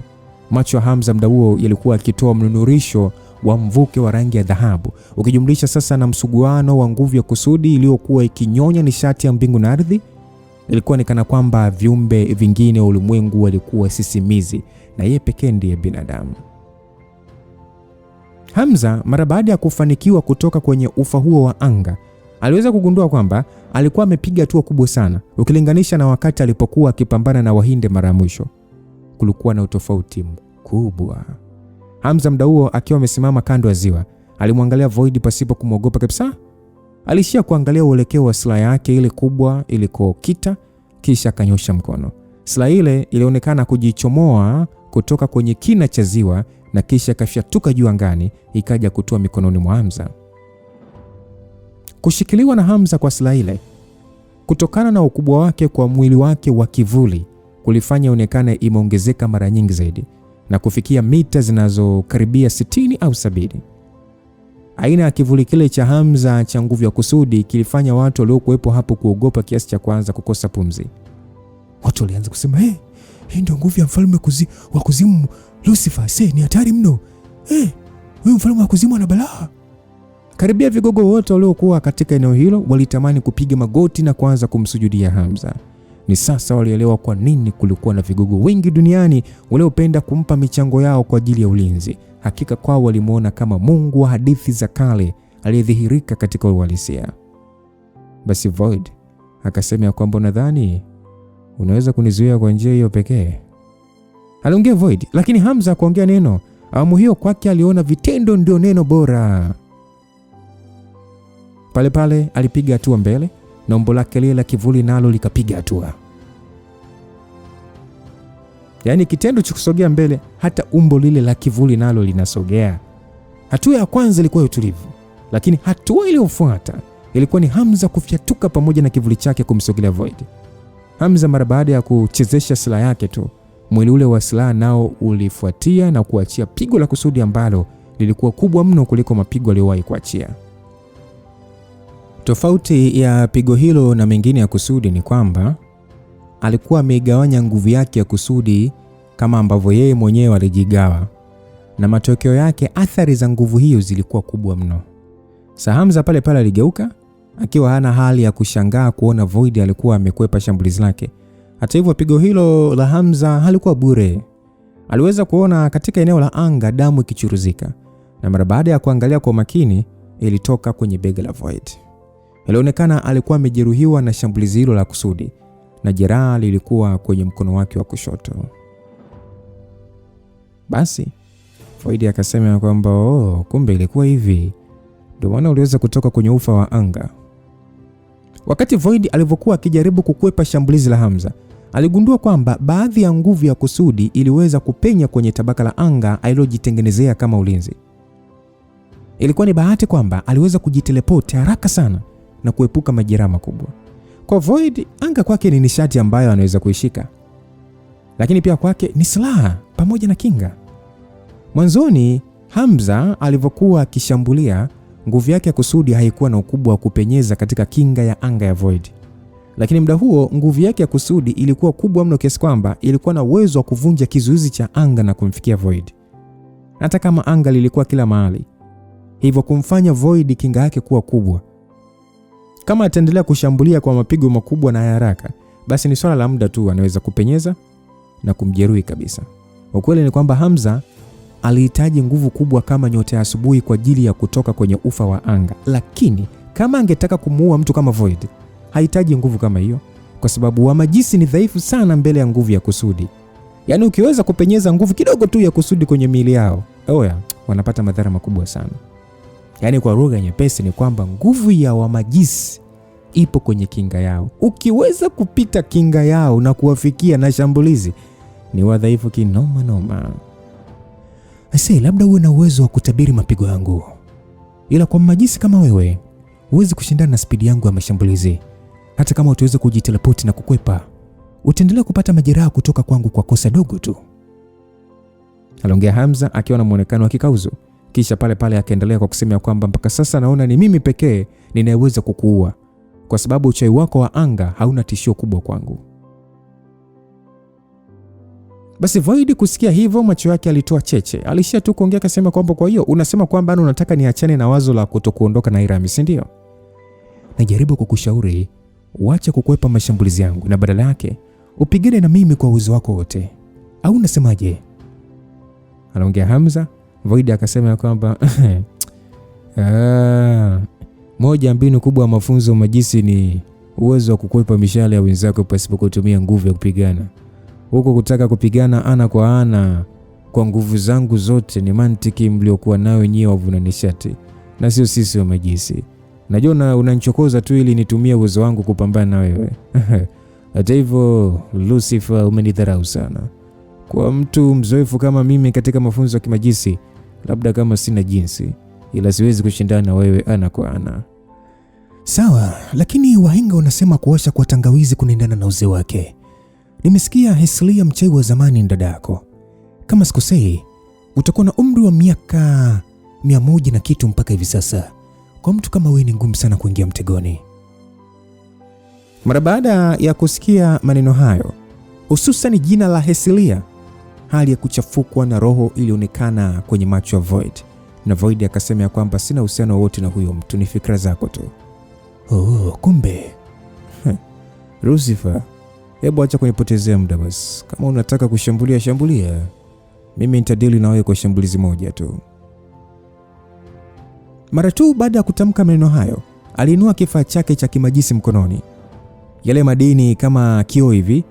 Macho ya Hamza muda huo yalikuwa yakitoa mnunurisho wa mvuke wa rangi ya dhahabu, ukijumlisha sasa na msuguano wa nguvu ya kusudi iliyokuwa ikinyonya nishati ya mbingu na ardhi. Ilikuwa ni kana kwamba viumbe vingine wa ulimwengu walikuwa sisimizi na yeye pekee ndiye binadamu. Hamza mara baada ya kufanikiwa kutoka kwenye ufa huo wa anga, aliweza kugundua kwamba alikuwa amepiga hatua kubwa sana ukilinganisha na wakati alipokuwa akipambana na Wahinde mara ya mwisho. Kulikuwa na utofauti mkubwa. Hamza muda huo akiwa amesimama kando ya ziwa, alimwangalia Void pasipo kumwogopa kabisa. Alishia kuangalia uelekeo wa silaha yake ile kubwa ilikokita, kisha akanyosha mkono. Silaha ile ilionekana kujichomoa kutoka kwenye kina cha ziwa na kisha kafyatuka juu angani, ikaja kutua mikononi mwa Hamza. Kushikiliwa na Hamza kwa silaha ile, kutokana na ukubwa wake kwa mwili wake wa kivuli, kulifanya ionekane imeongezeka mara nyingi zaidi na kufikia mita zinazokaribia 60 au 70. Aina ya kivuli kile cha Hamza cha nguvu ya kusudi kilifanya watu waliokuwepo hapo kuogopa kiasi cha kuanza kukosa pumzi. Watu walianza kusema, hii ndio nguvu ya mfalme wa kuzimu Lucifer, ni hatari mno. Huyu mfalme wa kuzimu ana balaa. Karibia vigogo wote waliokuwa katika eneo hilo walitamani kupiga magoti na kuanza kumsujudia Hamza. Ni sasa walielewa kwa nini kulikuwa na vigogo wengi duniani waliopenda kumpa michango yao kwa ajili ya ulinzi. Hakika kwao walimuona kama mungu wa hadithi za kale aliyedhihirika katika uhalisia. Basi Void akasema kwamba nadhani unaweza kunizuia kwa njia hiyo pekee. Aliongea Void, lakini Hamza kuongea neno. Awamu hiyo kwake aliona vitendo ndio neno bora. Pale pale alipiga hatua mbele na umbo lake lile la kivuli nalo likapiga hatua. Yaani kitendo cha kusogea mbele, hata umbo lile la kivuli nalo linasogea. Hatua ya kwanza ilikuwa utulivu, lakini hatua iliyofuata ilikuwa ni Hamza kufyatuka pamoja na kivuli chake kumsogelea Void. Hamza mara baada ya kuchezesha silaha yake tu, mwili ule wa silaha nao ulifuatia na kuachia pigo la kusudi ambalo lilikuwa kubwa mno kuliko mapigo aliyowahi kuachia. Tofauti ya pigo hilo na mengine ya kusudi ni kwamba alikuwa ameigawanya nguvu yake ya kusudi kama ambavyo yeye mwenyewe alijigawa, na matokeo yake athari za nguvu hiyo zilikuwa kubwa mno. Hamza pale pale aligeuka akiwa hana hali ya kushangaa kuona Void alikuwa amekwepa shambulizi lake. Hata hivyo pigo hilo la Hamza halikuwa bure. Aliweza kuona katika eneo la anga damu ikichuruzika, na mara baada ya kuangalia kwa makini, ilitoka kwenye bega la Void. Ilionekana alikuwa amejeruhiwa na shambulizi hilo la kusudi, na jeraha lilikuwa kwenye mkono wake wa kushoto. Basi Void akasema kwamba kumbe ilikuwa hivi, ndio maana uliweza kutoka kwenye ufa wa anga. Wakati Void alivyokuwa akijaribu kukwepa shambulizi la Hamza, aligundua kwamba baadhi ya nguvu ya kusudi iliweza kupenya kwenye tabaka la anga alilojitengenezea kama ulinzi. Ilikuwa ni bahati kwamba aliweza kujiteleport haraka sana na kuepuka majeraha makubwa. Kwa Void, anga kwake ni nishati ambayo anaweza kuishika, lakini pia kwake ni silaha pamoja na kinga. Mwanzoni Hamza alivyokuwa akishambulia, nguvu yake ya kusudi haikuwa na ukubwa wa kupenyeza katika kinga ya anga ya Void. Lakini muda huo nguvu yake ya kusudi ilikuwa kubwa mno kiasi kwamba ilikuwa na uwezo wa kuvunja kizuizi cha anga na kumfikia Void. Hata kama anga lilikuwa kila mahali, hivyo kumfanya Void kinga yake kuwa kubwa. Kama ataendelea kushambulia kwa mapigo makubwa na haraka, basi ni swala la muda tu anaweza kupenyeza na kumjeruhi kabisa. Ukweli ni kwamba Hamza alihitaji nguvu kubwa kama nyota ya asubuhi kwa ajili ya kutoka kwenye ufa wa anga, lakini kama angetaka kumuua mtu kama Void, hahitaji nguvu kama hiyo, kwa sababu Wamajisi ni dhaifu sana mbele ya nguvu ya kusudi. Yaani ukiweza kupenyeza nguvu kidogo tu ya kusudi kwenye miili yao, wanapata madhara makubwa sana. Yaani kwa lugha nyepesi ni kwamba nguvu ya Wamajisi ipo kwenye kinga yao. Ukiweza kupita kinga yao na kuwafikia na shambulizi, ni wadhaifu kinoma noma. Labda uwe na uwezo wa kutabiri mapigo yangu, ila kwa Majisi kama wewe huwezi kushindana na spidi yangu ya mashambulizi. Hata kama utaweza kujiteleport na kukwepa, utaendelea kupata majeraha kutoka kwangu kwa kosa dogo tu. Aliongea Hamza akiwa na muonekano wa kikauzu, kisha pale pale akaendelea kwa kusema kwamba mpaka sasa naona ni mimi pekee ninayeweza kukuua, kwa sababu uchawi wako wa anga hauna tishio kubwa kwangu. Basi Void kusikia hivyo, macho yake alitoa cheche. Alishia tu kuongea akasema kwamba kwa hiyo unasema kwamba unataka niachane na wazo la kutokuondoka na Irami, si ndio? Najaribu kukushauri uache kukwepa mashambulizi yangu na badala yake upigane na mimi kwa uwezo wako wote. Au unasemaje? Anaongea Hamza. Void akasema kwamba moja mbinu kubwa ya mafunzo Majisi ni uwezo wa kukwepa mishale ya wenzako pasipo kutumia nguvu ya kupigana. Huko kutaka kupigana ana kwa ana kwa nguvu zangu zote ni mantiki mliokuwa nayo wenyewe wavuna nishati, na sio sisi wa Majisi. Najua unanichokoza tu ili nitumie uwezo wangu kupambana na wewe. Hata hivyo Lucifer, umenidharau sana. Kwa mtu mzoefu kama mimi katika mafunzo ya kimajisi, labda kama sina jinsi, ila siwezi kushindana na wewe ana kwa ana. Sawa, lakini wahenga wanasema kuwasha kwa tangawizi kunaendana na uzee wake. Nimesikia Heslia mchawi wa zamani dada yako. Kama sikosei, utakuwa na umri wa miaka 100 na kitu mpaka hivi sasa. Kwa mtu kama wewe ni ngumu sana kuingia mtegoni. Mara baada ya kusikia maneno hayo, hususan jina la Heslia, hali ya kuchafukwa na roho ilionekana kwenye macho ya Void. Na Void akasema kwamba sina uhusiano wowote na huyo mtu, ni fikra zako tu. Kumbe. Lucifer, hebu acha kunipotezea muda basi. Kama unataka kushambulia, shambulia. Mimi nitadili na wewe kwa shambulizi moja tu. Mara tu baada ya kutamka maneno hayo, aliinua kifaa chake cha kimajisi mkononi. Yale madini kama kioo hivi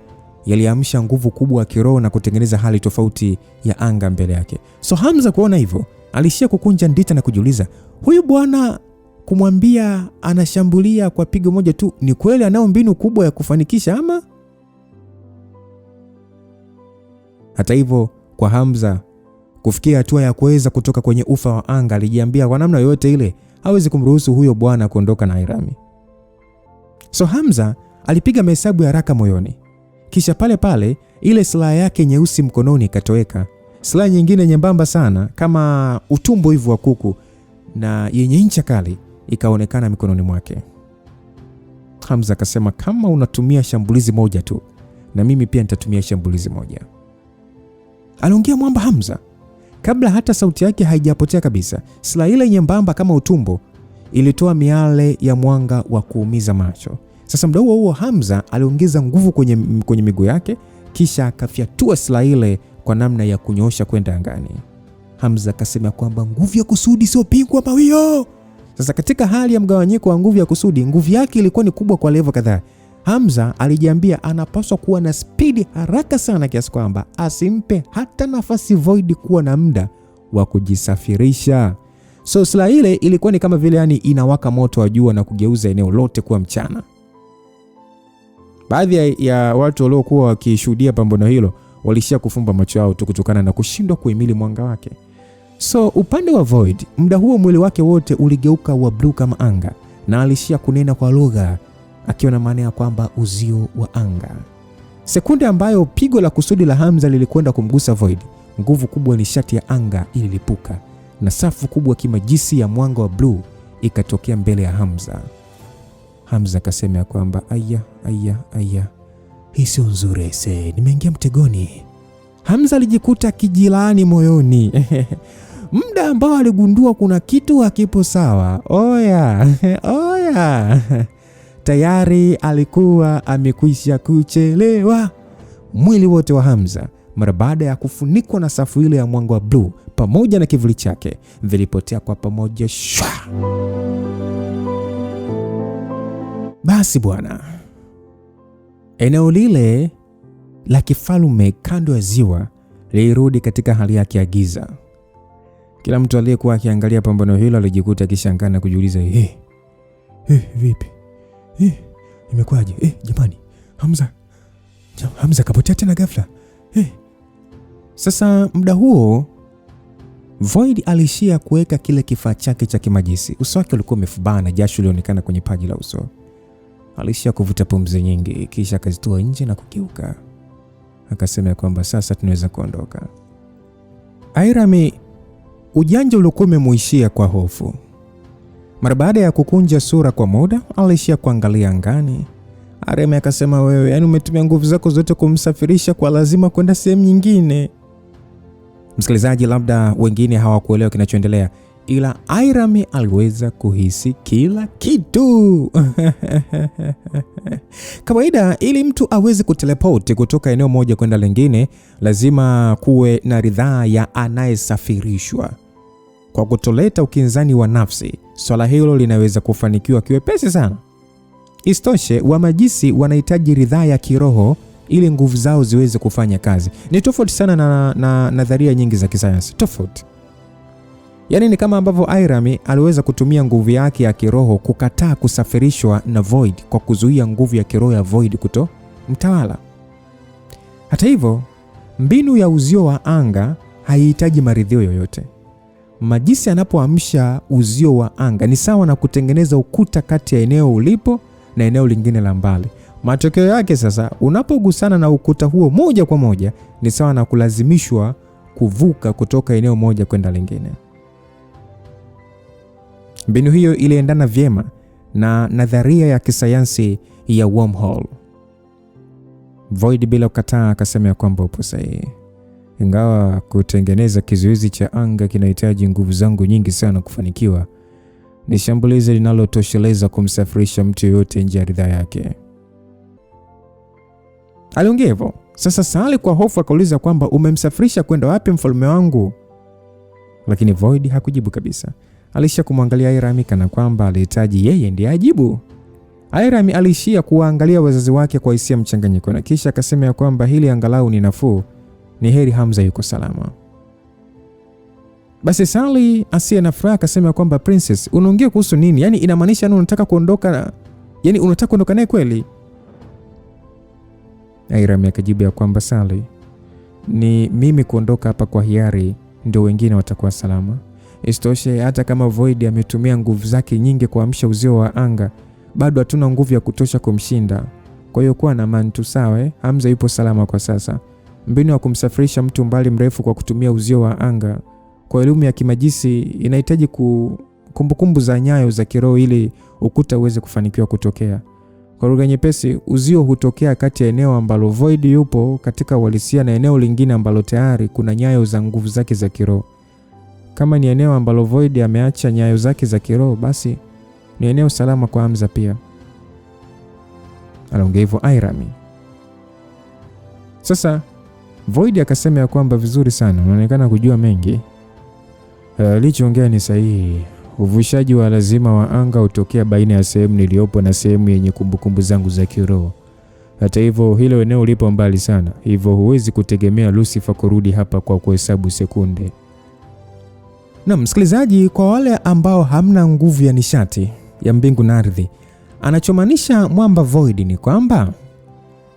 yaliamsha nguvu kubwa ya kiroho na kutengeneza hali tofauti ya anga mbele yake. So Hamza kuona hivyo, alishia kukunja ndita na kujiuliza, huyu bwana kumwambia anashambulia kwa pigo moja tu, ni kweli anao mbinu kubwa ya kufanikisha ama? Hata hivyo, kwa Hamza kufikia hatua ya kuweza kutoka kwenye ufa wa anga, alijiambia kwa namna yoyote ile hawezi kumruhusu huyo bwana kuondoka na Irami. So Hamza alipiga mahesabu ya haraka moyoni. Kisha pale pale ile silaha yake nyeusi mkononi ikatoweka. Silaha nyingine nyembamba sana kama utumbo hivi wa kuku na yenye ncha kali ikaonekana mikononi mwake. Hamza akasema, kama unatumia shambulizi moja tu, na mimi pia nitatumia shambulizi moja. Aliongea mwamba Hamza. Kabla hata sauti yake haijapotea kabisa, silaha ile nyembamba kama utumbo ilitoa miale ya mwanga wa kuumiza macho. Sasa muda huo Hamza aliongeza nguvu kwenye miguu yake, kisha akafyatua silaha ile kwa namna ya kunyoosha kwenda angani. Hamza akasema kwamba nguvu ya kusudi sio pingwa mawio. Sasa katika hali ya mgawanyiko wa nguvu ya kusudi, nguvu yake ilikuwa ni kubwa kwa level kadhaa. Hamza alijiambia anapaswa kuwa na spidi haraka sana kiasi kwamba asimpe hata nafasi Void kuwa na muda wa kujisafirisha. So silaha ile ilikuwa ni kama vile yani inawaka moto wa jua na kugeuza eneo lote kuwa mchana. Baadhi ya watu waliokuwa wakishuhudia pambano hilo walishia kufumba macho yao tu kutokana na kushindwa kuhimili mwanga wake. So upande wa Void, muda huo mwili wake wote uligeuka wa blue kama anga na alishia kunena kwa lugha akiwa na maana ya kwamba uzio wa anga. Sekunde ambayo pigo la kusudi la Hamza lilikwenda kumgusa Void, nguvu kubwa nishati ya anga ililipuka na safu kubwa kimajisi ya mwanga wa blue ikatokea mbele ya Hamza. Hamza akasema ya kwamba aya, hii sio nzuri ese, nimeingia mtegoni. Hamza alijikuta kijilaani moyoni. Muda ambao aligundua kuna kitu hakipo sawa. Oya. Tayari alikuwa amekwisha kuchelewa. Mwili wote wa Hamza mara baada ya kufunikwa na safu ile ya mwanga wa blue pamoja na kivuli chake vilipotea kwa pamoja. Basi bwana, eneo lile la kifalme kando ya ziwa lilirudi katika hali yake ya giza. Kila mtu aliyekuwa akiangalia pambano hilo alijikuta akishangaa na kujiuliza, vipi? Imekwaje? Jamani, Hamza kapotea tena ghafla. Sasa muda huo Void alishia kuweka kile kifaa chake cha kimajisi. Uso wake ulikuwa umefubana na jasho lilionekana kwenye paji la uso. Alishia kuvuta pumzi nyingi kisha akazitoa nje na kugeuka. Akasema kwamba sasa tunaweza kuondoka. Airami ujanja uliokuwa umemuishia kwa hofu. Mara baada ya kukunja sura kwa muda, alishia kuangalia angani. Airami akasema, wewe yani umetumia nguvu zako zote kumsafirisha kwa lazima kwenda sehemu nyingine. Msikilizaji, labda wengine hawakuelewa kinachoendelea, ila Airami aliweza kuhisi kila kitu. Kawaida ili mtu aweze kuteleport kutoka eneo moja kwenda lingine, lazima kuwe na ridhaa ya anayesafirishwa. Kwa kutoleta ukinzani wa nafsi, swala hilo linaweza kufanikiwa kiwepesi sana. Istoshe, wamajisi wanahitaji ridhaa ya kiroho ili nguvu zao ziweze kufanya kazi. Ni tofauti sana na nadharia nyingi za kisayansi. Tofauti. Yaani ni kama ambavyo Airami aliweza kutumia nguvu yake ya kiroho kukataa kusafirishwa na Void kwa kuzuia nguvu ya kiroho ya Void kuto mtawala. Hata hivyo, mbinu ya uzio wa anga haihitaji maridhio yoyote. Majisi anapoamsha uzio wa anga ni sawa na kutengeneza ukuta kati ya eneo ulipo na eneo lingine la mbali. Matokeo yake sasa, unapogusana na ukuta huo moja kwa moja, ni sawa na kulazimishwa kuvuka kutoka eneo moja kwenda lingine. Mbinu hiyo iliendana vyema na nadharia ya kisayansi ya wormhole. Void bila kukataa akasema kwamba upo sahihi. Ingawa kutengeneza kizuizi cha anga kinahitaji nguvu zangu nyingi sana kufanikiwa, ni shambulizi linalotosheleza kumsafirisha mtu yoyote nje ya ridhaa yake. Aliongea hivyo. Sasa Sally kwa hofu akauliza kwamba umemsafirisha kwenda wapi mfalme wangu? Lakini Void hakujibu kabisa. Alishia kumwangalia Airami kana kwamba alihitaji yeye ndiye ajibu. Airami alishia kuwaangalia wazazi wake kwa hisia mchanganyiko na kisha akasema kwamba hili angalau ni nafuu, ni heri Hamza yuko salama. Basi Sally asiye na furaha akasema kwamba princess, unaongea kuhusu nini? Yaani inamaanisha unataka kuondoka, yaani unataka kuondoka naye kweli? Airami akajibu kwamba Sally, ni mimi kuondoka hapa kwa hiari ndio wengine watakuwa salama. Istoshe, hata kama Void ametumia nguvu zake nyingi kuamsha uzio wa anga, bado hatuna nguvu ya kutosha kumshinda. Kwa hiyo kuwa na amani tu, sawa? Hamza yupo salama kwa sasa. Mbinu ya kumsafirisha mtu mbali mrefu kwa kutumia uzio wa anga kwa elimu ya kimajisi inahitaji kumbukumbu za nyayo za kiroho ili ukuta uweze kufanikiwa kutokea. Kwa lugha nyepesi, uzio hutokea kati ya eneo ambalo Void yupo katika uhalisia na eneo lingine ambalo tayari kuna nyayo za nguvu zake za kiroho. Kama ni eneo ambalo Void ameacha nyayo zake za kiroho, basi ni eneo salama kwa Hamza pia. Aliongea hivyo Airami. Sasa Void akasema kwamba vizuri sana, unaonekana kujua mengi. Alichoongea ni sahihi. Uvushaji wa lazima wa anga hutokea baina ya sehemu niliyopo na sehemu yenye kumbukumbu zangu za kiroho. Hata hivyo, hilo eneo lipo mbali sana, hivyo huwezi kutegemea Lucifer kurudi hapa kwa kuhesabu sekunde. Na msikilizaji, kwa wale ambao hamna nguvu ya nishati ya mbingu na ardhi, anachomaanisha mwamba Void ni kwamba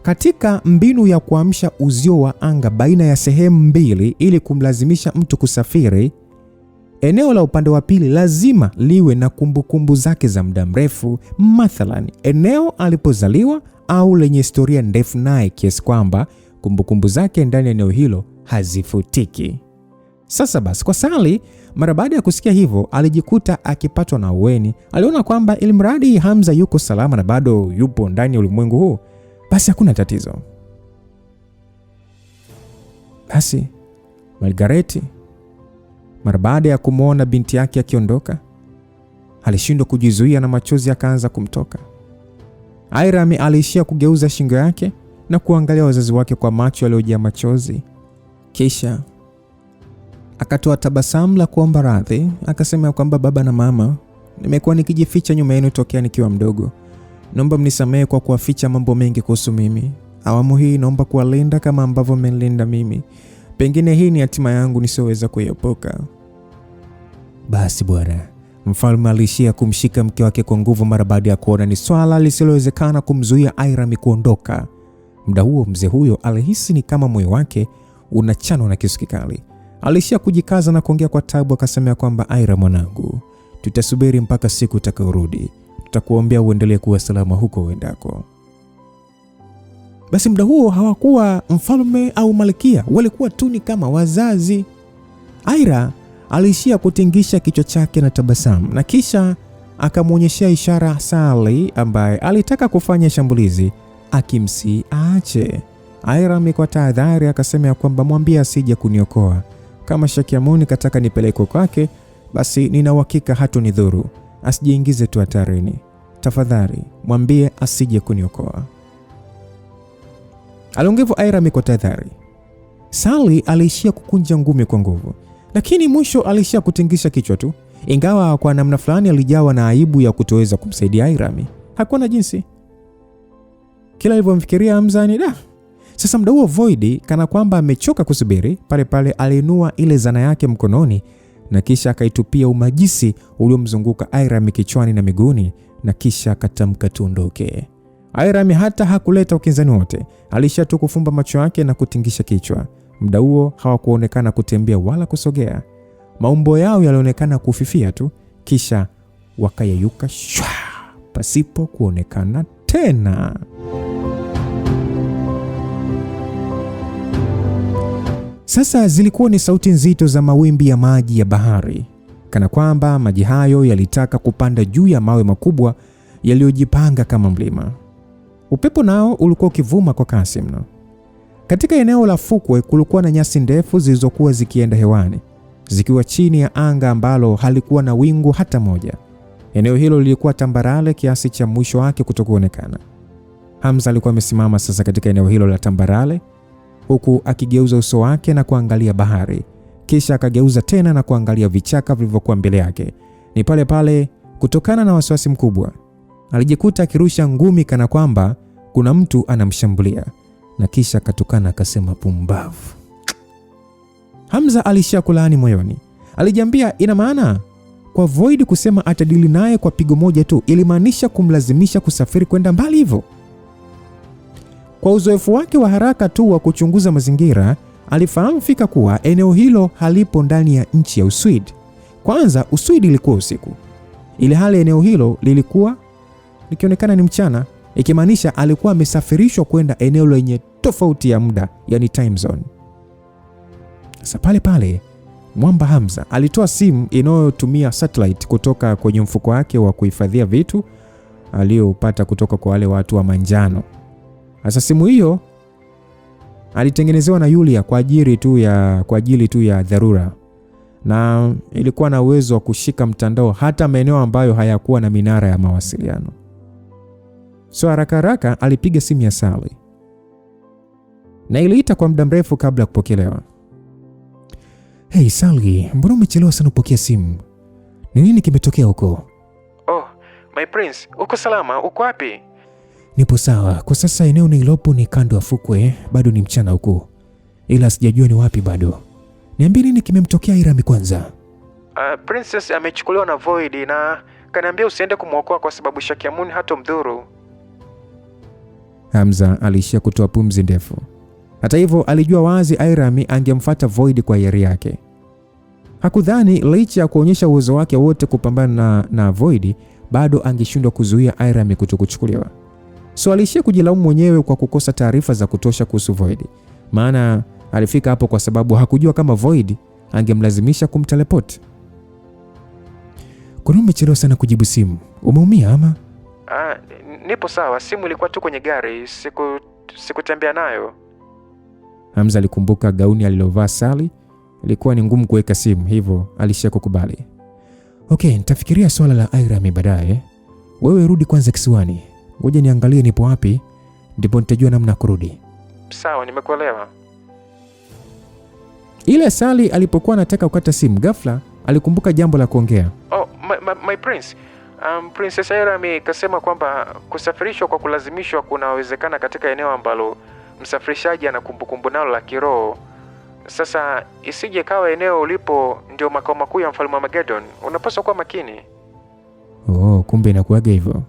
katika mbinu ya kuamsha uzio wa anga baina ya sehemu mbili ili kumlazimisha mtu kusafiri, eneo la upande wa pili lazima liwe na kumbukumbu zake za muda mrefu, mathalan eneo alipozaliwa au lenye historia ndefu naye kiasi kwamba kumbukumbu zake ndani ya eneo hilo hazifutiki. Sasa basi, kwa Sally, mara baada ya kusikia hivyo, alijikuta akipatwa na uweni. Aliona kwamba ilimradi Hamza yuko salama na bado yupo ndani ya ulimwengu huu, basi hakuna tatizo. Basi Margaret, mara baada ya kumwona binti yake akiondoka, alishindwa kujizuia na machozi akaanza kumtoka. Iram aliishia kugeuza shingo yake na kuangalia wazazi wake kwa macho yaliyojaa machozi. Kisha akatoa tabasamu la kuomba radhi, akasema kwamba baba na mama, nimekuwa nikijificha nyuma yenu tokea nikiwa mdogo. Naomba mnisamehe kwa kuwaficha mambo mengi kuhusu mimi. Awamu hii naomba kuwalinda kama ambavyo mmenilinda mimi. Pengine hii ni hatima yangu nisiyoweza kuiepuka. Basi bwana, mfalme alishia kumshika mke wake kwa nguvu mara baada ya kuona ni swala lisilowezekana kumzuia Iram kuondoka. Muda huo mzee huyo alihisi ni kama moyo wake unachanwa na kisu kikali. Alishia kujikaza na kuongea kwa tabu, akasema kwamba Iram mwanangu, tutasubiri mpaka siku utakayorudi. Tutakuombea uendelee kuwa salama huko uendako. Basi muda huo hawakuwa mfalme au malkia, walikuwa tu ni kama wazazi. Ira alishia kutingisha kichwa chake na tabasamu, na kisha akamwonyeshea ishara Sally ambaye alitaka kufanya shambulizi akimsi aache. Iram kwa tahadhari akasema kwamba mwambie asije kuniokoa. Kama Shakyamuni kataka nipeleke kwake, basi nina uhakika hatonidhuru. Asijiingize tu hatarini. Tafadhali mwambie asije kuniokoa. Aliongevu Iram kwa tahadhari. Sally aliishia kukunja ngumi kwa nguvu, lakini mwisho aliishia kutingisha kichwa tu, ingawa kwa namna fulani alijawa na aibu ya kutoweza kumsaidia Iram. Hakuwa na jinsi. Kila alivyomfikiria Hamza ni Sasa muda huo Void, kana kwamba amechoka kusubiri, pale pale aliinua ile zana yake mkononi na kisha akaitupia umajisi uliomzunguka Iram kichwani na miguuni, na kisha akatamka tuondoke. Iram hata hakuleta ukinzani wote, alishia tu kufumba macho yake na kutingisha kichwa. Muda huo hawakuonekana kutembea wala kusogea. Maumbo yao yalionekana kufifia tu, kisha wakayeyuka shwa pasipo kuonekana tena. Sasa zilikuwa ni sauti nzito za mawimbi ya maji ya bahari, kana kwamba maji hayo yalitaka kupanda juu ya mawe makubwa yaliyojipanga kama mlima. Upepo nao ulikuwa ukivuma kwa kasi mno. Katika eneo la fukwe kulikuwa na nyasi ndefu zilizokuwa zikienda hewani, zikiwa chini ya anga ambalo halikuwa na wingu hata moja. Eneo hilo lilikuwa tambarare kiasi cha mwisho wake kutokuonekana. Hamza alikuwa amesimama sasa katika eneo hilo la tambarare, huku akigeuza uso wake na kuangalia bahari, kisha akageuza tena na kuangalia vichaka vilivyokuwa mbele yake. Ni pale pale, kutokana na wasiwasi mkubwa, alijikuta akirusha ngumi kana kwamba kuna mtu anamshambulia, na kisha akatukana akasema pumbavu. Hamza alishia kulaani moyoni. Alijiambia ina maana kwa Void kusema atadili naye kwa pigo moja tu ilimaanisha kumlazimisha kusafiri kwenda mbali hivyo. Kwa uzoefu wake wa haraka tu wa kuchunguza mazingira, alifahamu fika kuwa eneo hilo halipo ndani ya nchi ya Uswidi. Kwanza, Uswidi ilikuwa usiku, ile hali eneo hilo lilikuwa likionekana ni mchana, ikimaanisha alikuwa amesafirishwa kwenda eneo lenye tofauti ya muda, yani time zone. Sasa pale pale mwamba Hamza alitoa simu inayotumia satellite kutoka kwenye mfuko wake wa kuhifadhia vitu aliyopata kutoka kwa wale watu wa manjano. Sasa simu hiyo alitengenezewa na Yulia kwa ajili tu ya dharura, na ilikuwa na uwezo wa kushika mtandao hata maeneo ambayo hayakuwa na minara ya mawasiliano. So haraka alipiga simu ya Sally, na iliita kwa muda mrefu kabla ya kupokelewa. Hey Sally, mbona umechelewa sana kupokea simu? Ni nini kimetokea huko? Oh, my prince, uko salama? Uko wapi? Nipo sawa. Kwa sasa eneo nililopo ni kando ya fukwe, bado ni mchana huko. Ila sijajua ni wapi bado. Niambie nini kimemtokea Irami kwanza. Princess amechukuliwa na Void na kaniambia usiende kumwokoa kwa sababu Shakyamun hatomdhuru. Hamza aliishia kutoa pumzi ndefu. Hata hivyo alijua wazi Irami angemfuata Void kwa hiari yake. Hakudhani licha ya kuonyesha uwezo wake wote kupambana na Void bado angeshindwa kuzuia Irami kutokuchukuliwa. So alishia kujilaumu mwenyewe kwa kukosa taarifa za kutosha kuhusu Void. Maana alifika hapo kwa sababu hakujua kama Void angemlazimisha kumteleport. Kwa nini umechelewa sana kujibu simu? Umeumia ama? Nipo sawa, simu ilikuwa tu kwenye gari, sikutembea nayo. Hamza alikumbuka gauni alilovaa Sally, ilikuwa ni ngumu kuweka simu, hivyo alishia kukubali. Okay, nitafikiria swala la Irami baadaye. Wewe rudi kwanza kisiwani. Ngoja niangalie nipo wapi, ndipo nitajua namna kurudi. Sawa, nimekuelewa. Ile Sally alipokuwa anataka kukata simu, ghafla alikumbuka jambo la kuongea. Oh, my prince. Princess Irami kasema kwamba kusafirishwa kwa kulazimishwa kunawezekana katika eneo ambalo msafirishaji ana kumbukumbu nalo la kiroho. Sasa isije kawa eneo ulipo ndio makao makuu ya mfalme Armageddon. Unapaswa kuwa makini. Oh, kumbe inakuwaga hivyo.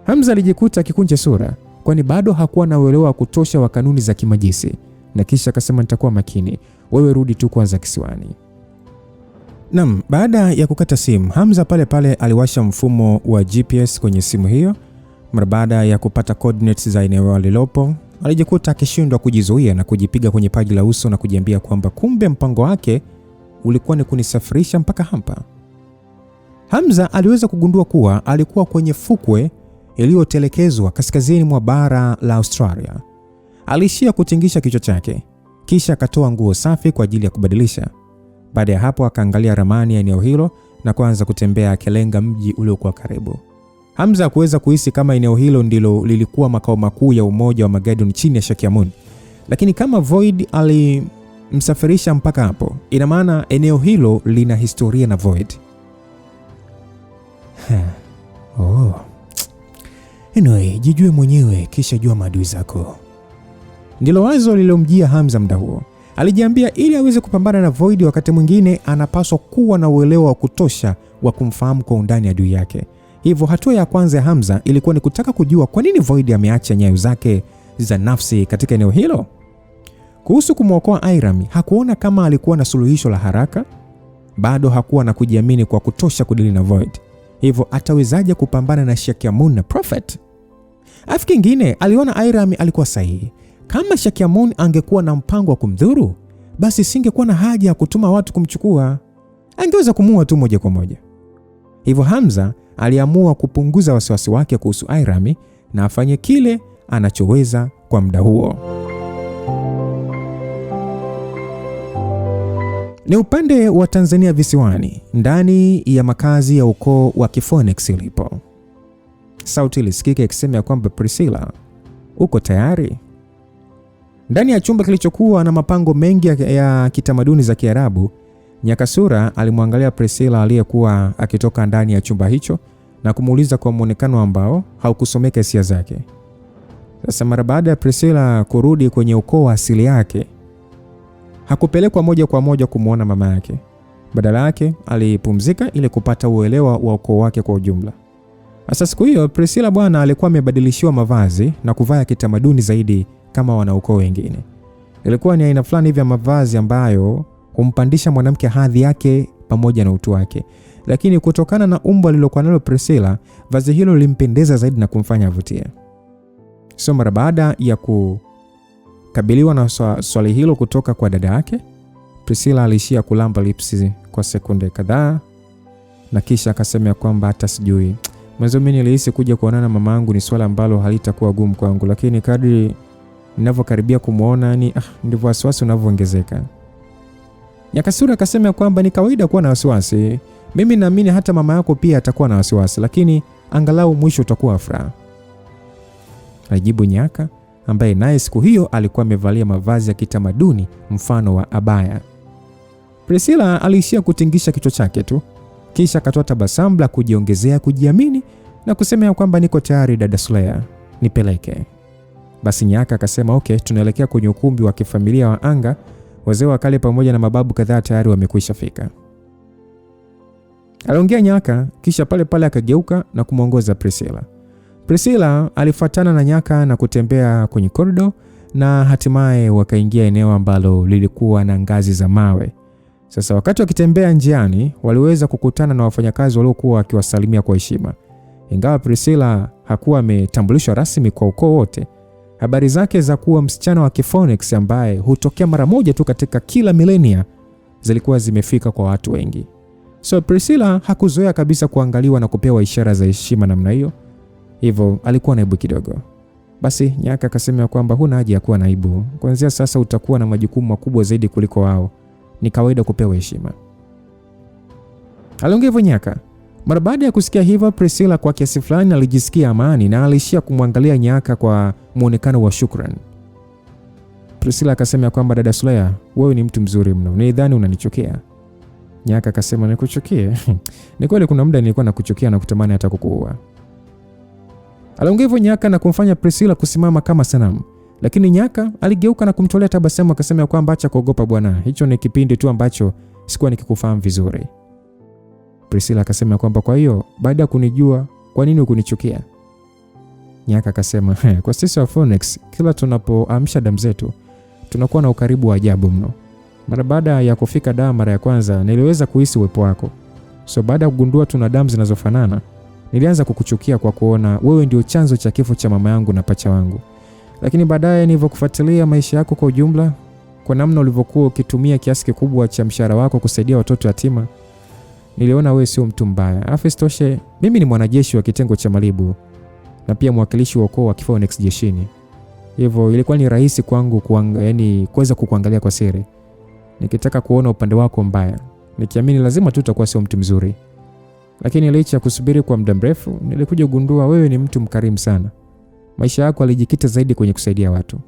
Hamza alijikuta akikunja sura, kwani bado hakuwa na uelewa wa kutosha wa kanuni za kimajisi, na kisha akasema nitakuwa makini. Wewe rudi tu kwanza kisiwani. Naam, baada ya kukata simu, Hamza pale pale aliwasha mfumo wa GPS kwenye simu hiyo. Mara baada ya kupata coordinates za eneo alilopo, alijikuta akishindwa kujizuia na kujipiga kwenye paji la uso na kujiambia kwamba kumbe mpango wake ulikuwa ni kunisafirisha mpaka hapa. Hamza aliweza kugundua kuwa alikuwa kwenye fukwe iliyotelekezwa kaskazini mwa bara la Australia. Alishia kutingisha kichwa chake, kisha akatoa nguo safi kwa ajili ya kubadilisha. Baada ya hapo akaangalia ramani ya eneo hilo na kuanza kutembea akilenga mji uliokuwa karibu. Hamza hakuweza kuhisi kama eneo hilo ndilo lilikuwa makao makuu ya Umoja wa Armageddon chini ya Shakyamun. Lakini kama Void alimsafirisha mpaka hapo, ina maana eneo hilo lina historia na Void. Oh. Anyway, jijue mwenyewe kisha jua maadui zako. Ndilo wazo lililomjia Hamza muda huo. Alijiambia ili aweze kupambana na Void wakati mwingine anapaswa kuwa na uelewa wa kutosha wa kumfahamu kwa undani adui yake. Hivyo hatua ya kwanza ya Hamza ilikuwa ni kutaka kujua kwa nini Void ameacha nyayo zake za nafsi katika eneo hilo. Kuhusu kumwokoa Irami, hakuona kama alikuwa na suluhisho la haraka. Bado hakuwa na kujiamini kwa kutosha kudili na Void. Hivyo atawezaje kupambana na Shakyamun na Prophet? Afu kingine aliona Irami alikuwa sahihi. Kama Shakyamun angekuwa na mpango wa kumdhuru, basi singekuwa na haja ya kutuma watu kumchukua. Angeweza kumuua tu moja kwa moja. Hivyo Hamza aliamua kupunguza wasiwasi wake kuhusu Irami na afanye kile anachoweza kwa muda huo. Ni upande wa Tanzania visiwani, ndani ya makazi ya ukoo wa Kiphoenix ilipo. Sauti ilisikika ikisema kwamba Priscilla, uko tayari? Ndani ya chumba kilichokuwa na mapango mengi ya kitamaduni za Kiarabu, Nyakasura alimwangalia Priscilla aliyekuwa akitoka ndani ya chumba hicho na kumuuliza kwa muonekano ambao haukusomeka hisia zake. Sasa mara baada ya Priscilla kurudi kwenye ukoo wa asili yake, hakupelekwa moja kwa moja kumuona mama yake. Badala yake alipumzika ili kupata uelewa wa ukoo wake kwa ujumla. Sasa siku hiyo Priscilla bwana alikuwa amebadilishiwa mavazi na kuvaa kitamaduni zaidi kama wanaukoo wengine. Ilikuwa ni aina fulani hivi ya mavazi ambayo humpandisha mwanamke hadhi yake pamoja na utu wake. Lakini kutokana na umbo alilokuwa nalo Priscilla, vazi hilo limpendeza zaidi na kumfanya avutie. So mara baada ya kukabiliwa na swali hilo kutoka kwa dada yake, Priscilla alishia kulamba lips kwa sekunde kadhaa na kisha akasema kwamba hata sijui. Mwanzo mimi nilihisi kuja kuonana mama yangu ni swala ambalo halitakuwa gumu kwangu, lakini kadri ninavyokaribia kumuona ndivyo wasiwasi unavyoongezeka. Nyakasura akasema kwamba ni kawaida kuwa na wasiwasi. Mimi naamini hata mama yako pia atakuwa na wasiwasi, lakini angalau mwisho utakuwa furaha. Alijibu Nyaka, ambaye naye siku hiyo alikuwa amevalia mavazi ya kitamaduni mfano wa abaya. Priscilla aliishia kutingisha kichwa chake tu, Kisha akatoa tabasamu la kujiongezea kujiamini na kusema ya kwamba niko tayari dada Sulea, nipeleke. Basi Nyaka akasema okay, tunaelekea kwenye ukumbi wa kifamilia wa anga. Wazee wa kale pamoja na mababu kadhaa tayari wamekwisha fika. Aliongea Nyaka, kisha pale pale akageuka na kumwongoza Priscilla. Priscilla alifuatana na Nyaka na kutembea kwenye korido na hatimaye wakaingia eneo ambalo lilikuwa na ngazi za mawe. Sasa wakati wakitembea njiani, waliweza kukutana na wafanyakazi waliokuwa wakiwasalimia kwa heshima. Ingawa Priscilla hakuwa ametambulishwa rasmi kwa ukoo wote, habari zake za kuwa msichana wa Kiphoenix ambaye hutokea mara moja tu katika kila milenia zilikuwa zimefika kwa watu wengi. So Priscilla hakuzoea kabisa kuangaliwa na kupewa ishara za heshima namna hiyo. Hivyo alikuwa naibu kidogo. Basi Nyaka akasema kwamba huna haja ya kuwa naibu. Kuanzia sasa utakuwa na majukumu makubwa zaidi kuliko wao. Ni kawaida kupewa heshima. Aliongea hivyo Nyaka. Mara baada ya kusikia hivyo, Priscilla kwa kiasi fulani alijisikia amani na alishia kumwangalia Nyaka kwa muonekano wa shukrani. Priscilla akasema kwamba dada Sulea, wewe ni mtu mzuri mno. Nidhani unanichukia. Nyaka akasema nikuchukie? Ni kweli kuna muda nilikuwa nakuchukia na kutamani hata kukuua. Aliongea hivyo Nyaka na kumfanya Priscilla kusimama kama sanamu. Lakini Nyaka aligeuka na kumtolea tabasamu akasema kwamba acha kuogopa bwana. Hicho ni kipindi tu ambacho sikuwa nikikufahamu vizuri. Priscilla akasema kwamba kwa hiyo baada ya kunijua kwa nini ukunichukia? Nyaka akasema kwa sisi wa Phoenix kila tunapoamsha damu zetu tunakuwa na ukaribu wa ajabu mno. Mara baada ya kufika Dar mara ya kwanza niliweza kuhisi uwepo wako. So baada ya kugundua tuna damu zinazofanana, nilianza kukuchukia kwa kuona wewe ndio chanzo cha kifo cha mama yangu na pacha wangu. Lakini baadaye nilivyokufuatilia maisha yako kwa ujumla, kwa namna ulivyokuwa ukitumia kiasi kikubwa cha mshahara wako kusaidia watoto yatima, niliona wewe sio mtu mbaya. Afistoshe, mimi ni mwanajeshi wa kitengo cha Malibu na pia mwakilishi wa ukoo wa Phoenix jeshini. Hivyo ilikuwa ni rahisi kwangu kuweza kukuangalia kwa siri, nikitaka kuona upande wako mbaya, nikiamini lazima tu utakuwa sio mtu mzuri. Lakini licha ya kusubiri kwa muda mrefu, nilikuja kugundua wewe ni mtu mkarimu sana. Maisha yako yalijikita zaidi kwenye kusaidia watu.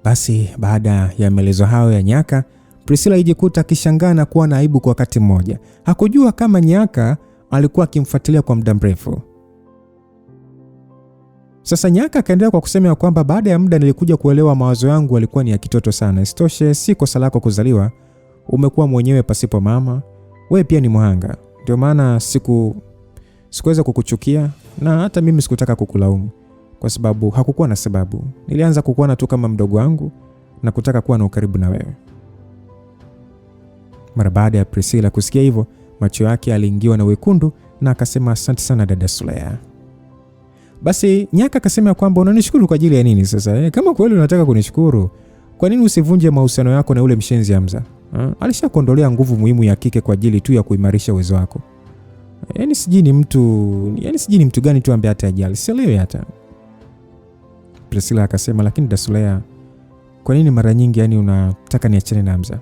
Basi baada ya maelezo hayo ya Nyaka, Priscilla alijikuta akishangaa na kuwa na aibu kwa wakati mmoja. Hakujua kama Nyaka alikuwa akimfuatilia kwa muda mrefu. Sasa Nyaka akaendelea kwa kusema kwamba baada ya muda nilikuja kuelewa mawazo yangu yalikuwa ni ya kitoto sana. Isitoshe, si kosa lako kuzaliwa. Umekuwa mwenyewe pasipo mama. Wewe pia ni mhanga. Ndio maana sikuweza kukuchukia na hata mimi sikutaka kukulaumu kwa sababu hakukuwa na sababu. Nilianza kukuona tu kama mdogo wangu na kutaka kuwa na ukaribu na wewe. Mara baada ya Priscilla kusikia hivyo, macho yake aliingiwa na wekundu na akasema asante sana dada Sulea. Basi Nyaka akasema kwamba unanishukuru kwa ajili ya nini sasa? Kama kweli unataka kunishukuru, kwa nini usivunje mahusiano yako na ule mshenzi Hamza? Alishakuondolea nguvu muhimu ya kike kwa ajili tu ya kuimarisha uwezo wako. Sijui ni mtu gani tu ambaye hata ajali. Sielewi hata. Priscilla akasema lakini dada Sulea, kwa nini mara nyingi unataka niachane na Hamza?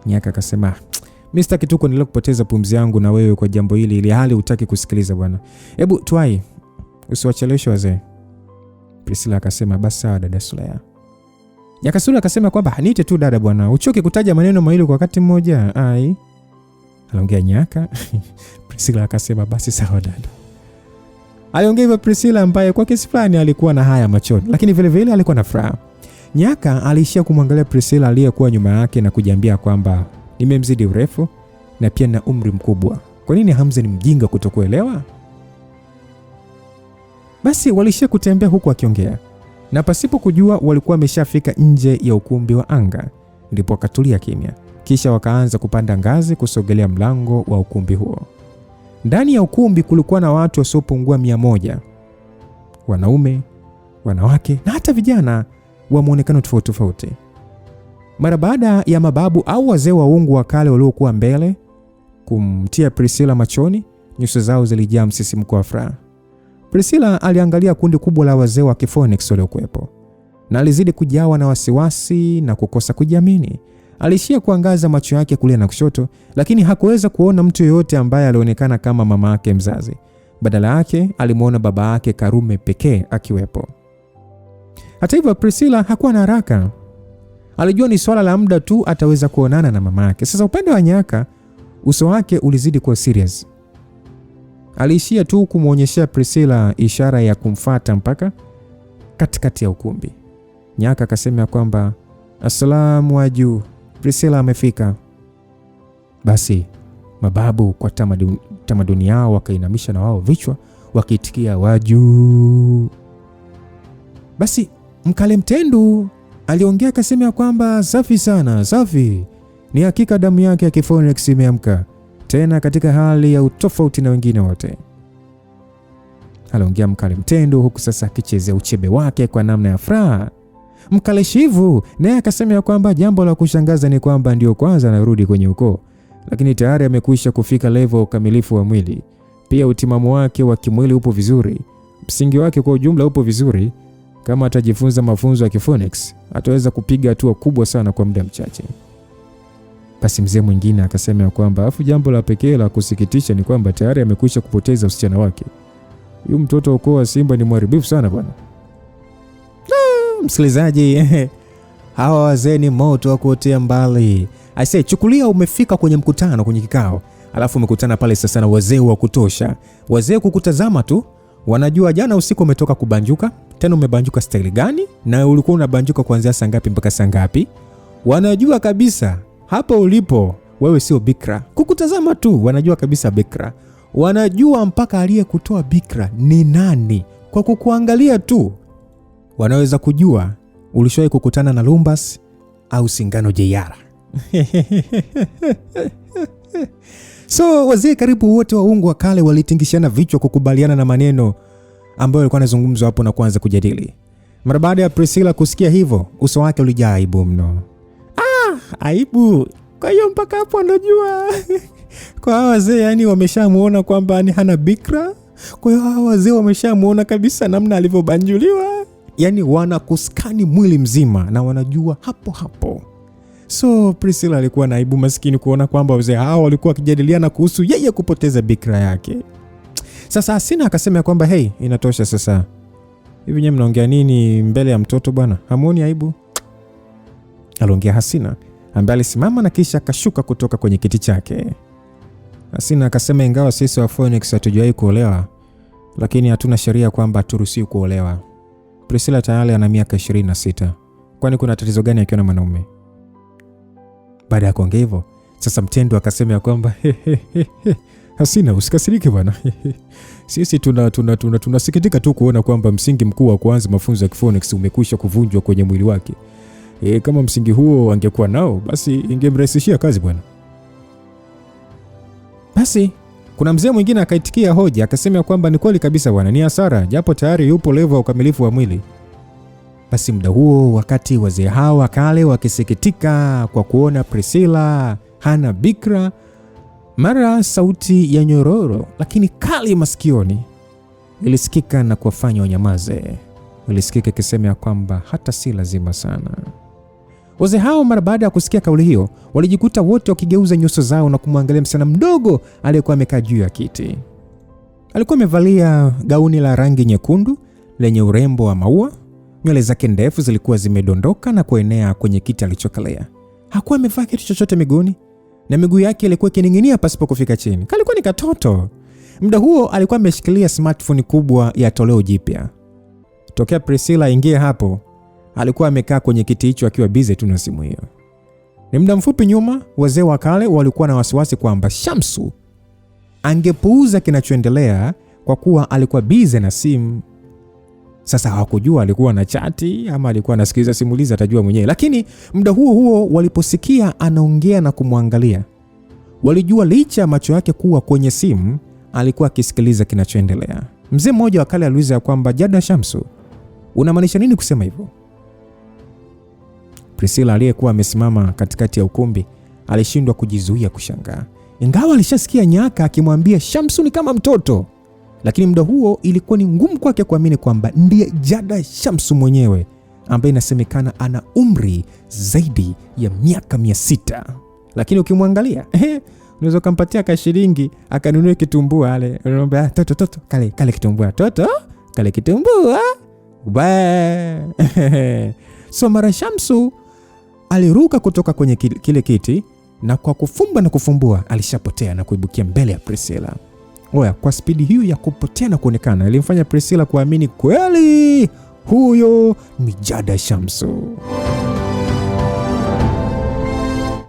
Nyaka akasema mimi sitaki tu kuendelea kupoteza pumzi yangu na wewe kwa jambo hili ili hali hutaki kusikiliza bwana. Hebu tuai, usiwacheleweshe wazee. Priscilla akasema basi sawa dada Sulea. Nyaka Sulea akasema kwamba niite tu dada bwana, uchoke kutaja maneno mawili kwa wakati mmoja. Ai. Aliongea Nyaka. Priscilla akasema basi sawa dada. Aliongea hivyo Priscilla ambaye kwa kiasi fulani alikuwa na haya machoni, lakini vile vile alikuwa na furaha. Nyaka alishia kumwangalia Priscilla aliyekuwa nyuma yake na kujiambia kwamba nimemzidi urefu na pia na umri mkubwa. Kwa nini Hamza ni mjinga kutokuelewa? Basi walishia kutembea huku akiongea. Na pasipo kujua walikuwa wameshafika nje ya ukumbi wa anga. Ndipo wakatulia kimya. Kisha wakaanza kupanda ngazi kusogelea mlango wa ukumbi huo. Ndani ya ukumbi kulikuwa na watu wasiopungua 100. Wanaume, wanawake na hata vijana wa muonekano tofauti tofauti. Mara baada ya mababu au wazee wa uungu wa kale waliokuwa mbele kumtia Priscilla machoni, nyuso zao zilijaa msisimko wa furaha. Priscilla aliangalia kundi kubwa la wazee wa Phoenix waliokuwepo na alizidi kujawa na wasiwasi na kukosa kujiamini. Alishia kuangaza macho yake kulia na kushoto, lakini hakuweza kuona mtu yeyote ambaye alionekana kama mama yake mzazi. Badala yake alimuona baba yake Karume pekee akiwepo. Hata hivyo Priscilla hakuwa na haraka. Alijua ni swala la muda tu ataweza kuonana na mama yake. Sasa upande wa Nyaka Uso wake ulizidi kuwa serious. Aliishia tu kumwonyeshea Priscilla ishara ya kumfuata mpaka katikati ya ukumbi. Nyaka akasema kwamba asalamu waju, Priscilla amefika. Basi mababu kwa tamaduni yao wakainamisha na wao vichwa wakiitikia waju. Basi Mkale Mtendu aliongea akasema kwamba safi sana, safi. Ni hakika damu yake ya Kiphoenix imeamka tena katika hali ya utofauti na wengine wote. Aliongea Mkale Mtendu huku sasa akichezea uchebe wake kwa namna ya furaha. Mkale Shivu naye akasema kwamba jambo la kushangaza ni kwamba ndio kwanza anarudi kwenye ukoo, lakini tayari amekwisha kufika level ukamilifu wa mwili. Pia utimamu wake wa kimwili upo vizuri. Msingi wake kwa ujumla upo vizuri. Kama atajifunza mafunzo ya Kiphoenix, ataweza kupiga hatua kubwa sana kwa muda mchache. Basi mzee mwingine akasema kwamba afu jambo la pekee la kusikitisha ni kwamba tayari amekwisha kupoteza usichana wake. Huyu mtoto ukoo wa Simba ni mharibifu sana bwana. Msikilizaji, hawa wazee ni moto wa kuotea mbali. Aisee, chukulia umefika kwenye mkutano, kwenye kikao, alafu umekutana pale sasa na wazee wa kutosha. Wazee kukutazama tu wanajua jana usiku umetoka kubanjuka, tena umebanjuka style gani na ulikuwa unabanjuka kuanzia saa ngapi mpaka saa ngapi. Wanajua kabisa hapa ulipo wewe sio bikra. Kukutazama tu wanajua kabisa bikra. Wanajua mpaka aliyekutoa bikra ni nani. Kwa kukuangalia tu wanaweza kujua ulishawahi kukutana na Lumbas au Singano JR. So wazee karibu wote wa ungu wa kale walitingishana vichwa kukubaliana na maneno ambayo yalikuwa yanazungumzwa hapo na kuanza kujadili. Mara baada ya Priscilla kusikia hivyo, uso wake ulijaa aibu mno. Aibu. Kwa hiyo mpaka hapo anajua. Kwa hawa wazee yani wameshamuona kwamba ni hana bikra. Kwa hiyo hawa wazee wameshamuona kabisa namna alivyobanjuliwa. Yani wanakuskani mwili mzima na wanajua hapo hapo. So Priscilla alikuwa na aibu maskini kuona kwamba wazee hao walikuwa wakijadiliana kuhusu yeye kupoteza bikra yake. Sasa Hasina akasema kwamba hey, inatosha sasa. Hivi nyinyi mnaongea nini mbele ya mtoto bwana? Hamuoni aibu? Aliongea Hasina ambaye alisimama na kisha akashuka kutoka kwenye kiti chake. Hasina akasema ingawa sisi wa Phoenix hatujawahi kuolewa, lakini hatuna sheria kwamba turuhusiwi kuolewa. Priscilla tayari ana miaka 26. Kwani kuna tatizo gani akiwa na mwanaume? Baada ya kuongea hivyo, sasa Mtendu akasema kwamba Hasina usikasirike bwana. Sisi tunasikitika tu kuona kwamba msingi mkuu wa kuanza mafunzo ya Kiphoenix umekwisha kuvunjwa kwenye mwili wake. Kama msingi huo angekuwa nao, basi ingemrahisishia kazi bwana. Basi kuna mzee mwingine akaitikia hoja akasema kwamba ni kweli kabisa bwana, ni hasara japo tayari yupo level ya ukamilifu wa mwili. Basi muda huo wakati wazee hawa kale wakisikitika kwa kuona Priscilla hana bikra, mara sauti ya nyororo lakini kali masikioni ilisikika na kuwafanya wanyamaze. Ilisikika ikisema kwamba hata si lazima sana. Wazee hao mara baada ya kusikia kauli hiyo walijikuta wote wakigeuza nyuso zao na kumwangalia msichana mdogo aliyekuwa amekaa juu ya kiti. Alikuwa amevalia gauni la rangi nyekundu lenye urembo wa maua. Nywele zake ndefu zilikuwa zimedondoka na kuenea kwenye kiti alichokalia. Hakuwa amevaa kitu chochote miguuni na miguu yake ilikuwa ikining'inia pasipo kufika chini. Kalikuwa ni katoto. Muda huo alikuwa ameshikilia smartphone kubwa ya toleo jipya. Tokea Priscilla ingie hapo, alikuwa amekaa kwenye kiti hicho akiwa busy tu na simu hiyo. Ni muda mfupi nyuma, wazee wa kale walikuwa na wasiwasi kwamba Shamsu angepuuza kinachoendelea kwa kuwa alikuwa busy na simu. Sasa hawakujua alikuwa na chati ama alikuwa anasikiliza simulizi, atajua mwenyewe. Lakini muda huo waliposikia anaongea na kumwangalia, walijua licha ya macho yake kuwa kwenye simu, alikuwa akisikiliza kinachoendelea. Mzee mmoja wa kale aliuliza kwamba Jada Shamsu, unamaanisha nini kusema hivyo? Priscilla aliyekuwa amesimama katikati ya ukumbi alishindwa kujizuia kushangaa. Ingawa alishasikia Nyaka akimwambia Shamsu ni kama mtoto, lakini muda huo ilikuwa ni ngumu kwake kuamini kwamba ndiye Jada Shamsu mwenyewe ambaye inasemekana ana umri zaidi ya miaka 600. Lakini ukimwangalia, unaweza kumpatia kashilingi akanunue kitumbua ale. Unamwambia toto kale kitumbua. Toto kale kitumbua. So mara Shamsu aliruka kutoka kwenye kile kiti na kwa kufumba na kufumbua alishapotea na kuibukia mbele ya Priscilla. Oya, kwa spidi hiyo ya kupotea na kuonekana ilimfanya Priscilla kuamini kweli huyo ni Jada Shamsu.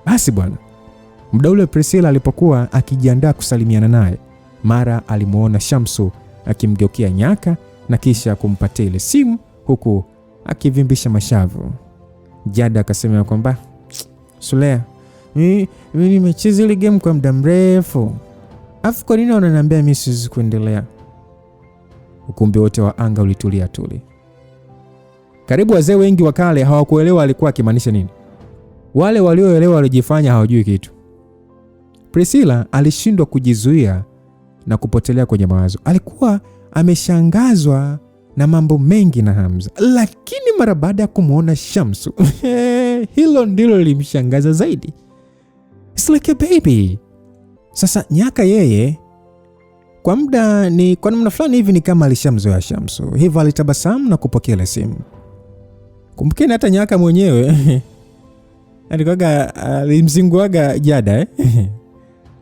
Basi bwana, muda ule Priscilla alipokuwa akijiandaa kusalimiana naye, mara alimuona Shamsu akimgeukia Nyaka na kisha kumpatia ile simu huku akivimbisha mashavu. Jada akasema kwamba Sulea, mimi nimecheza ile game kwa muda mrefu. Afu kwa nini unaniambia mimi siwezi kuendelea? Ukumbi wote wa anga ulitulia tuli. Karibu wazee wengi wa kale hawakuelewa alikuwa akimaanisha nini. Wale walioelewa walijifanya hawajui kitu. Priscilla alishindwa kujizuia na kupotelea kwenye mawazo. Alikuwa ameshangazwa na mambo mengi na Hamza, lakini mara baada ya kumuona Shamsu hilo ndilo lilimshangaza zaidi. It's like a baby. Sasa Nyaka yeye kwa namna fulani hivi ni kama alishamzoea Shamsu, hivyo alitabasamu na kupokea ile simu. Kumbukeni hata Nyaka mwenyewe alimzinguaga Jada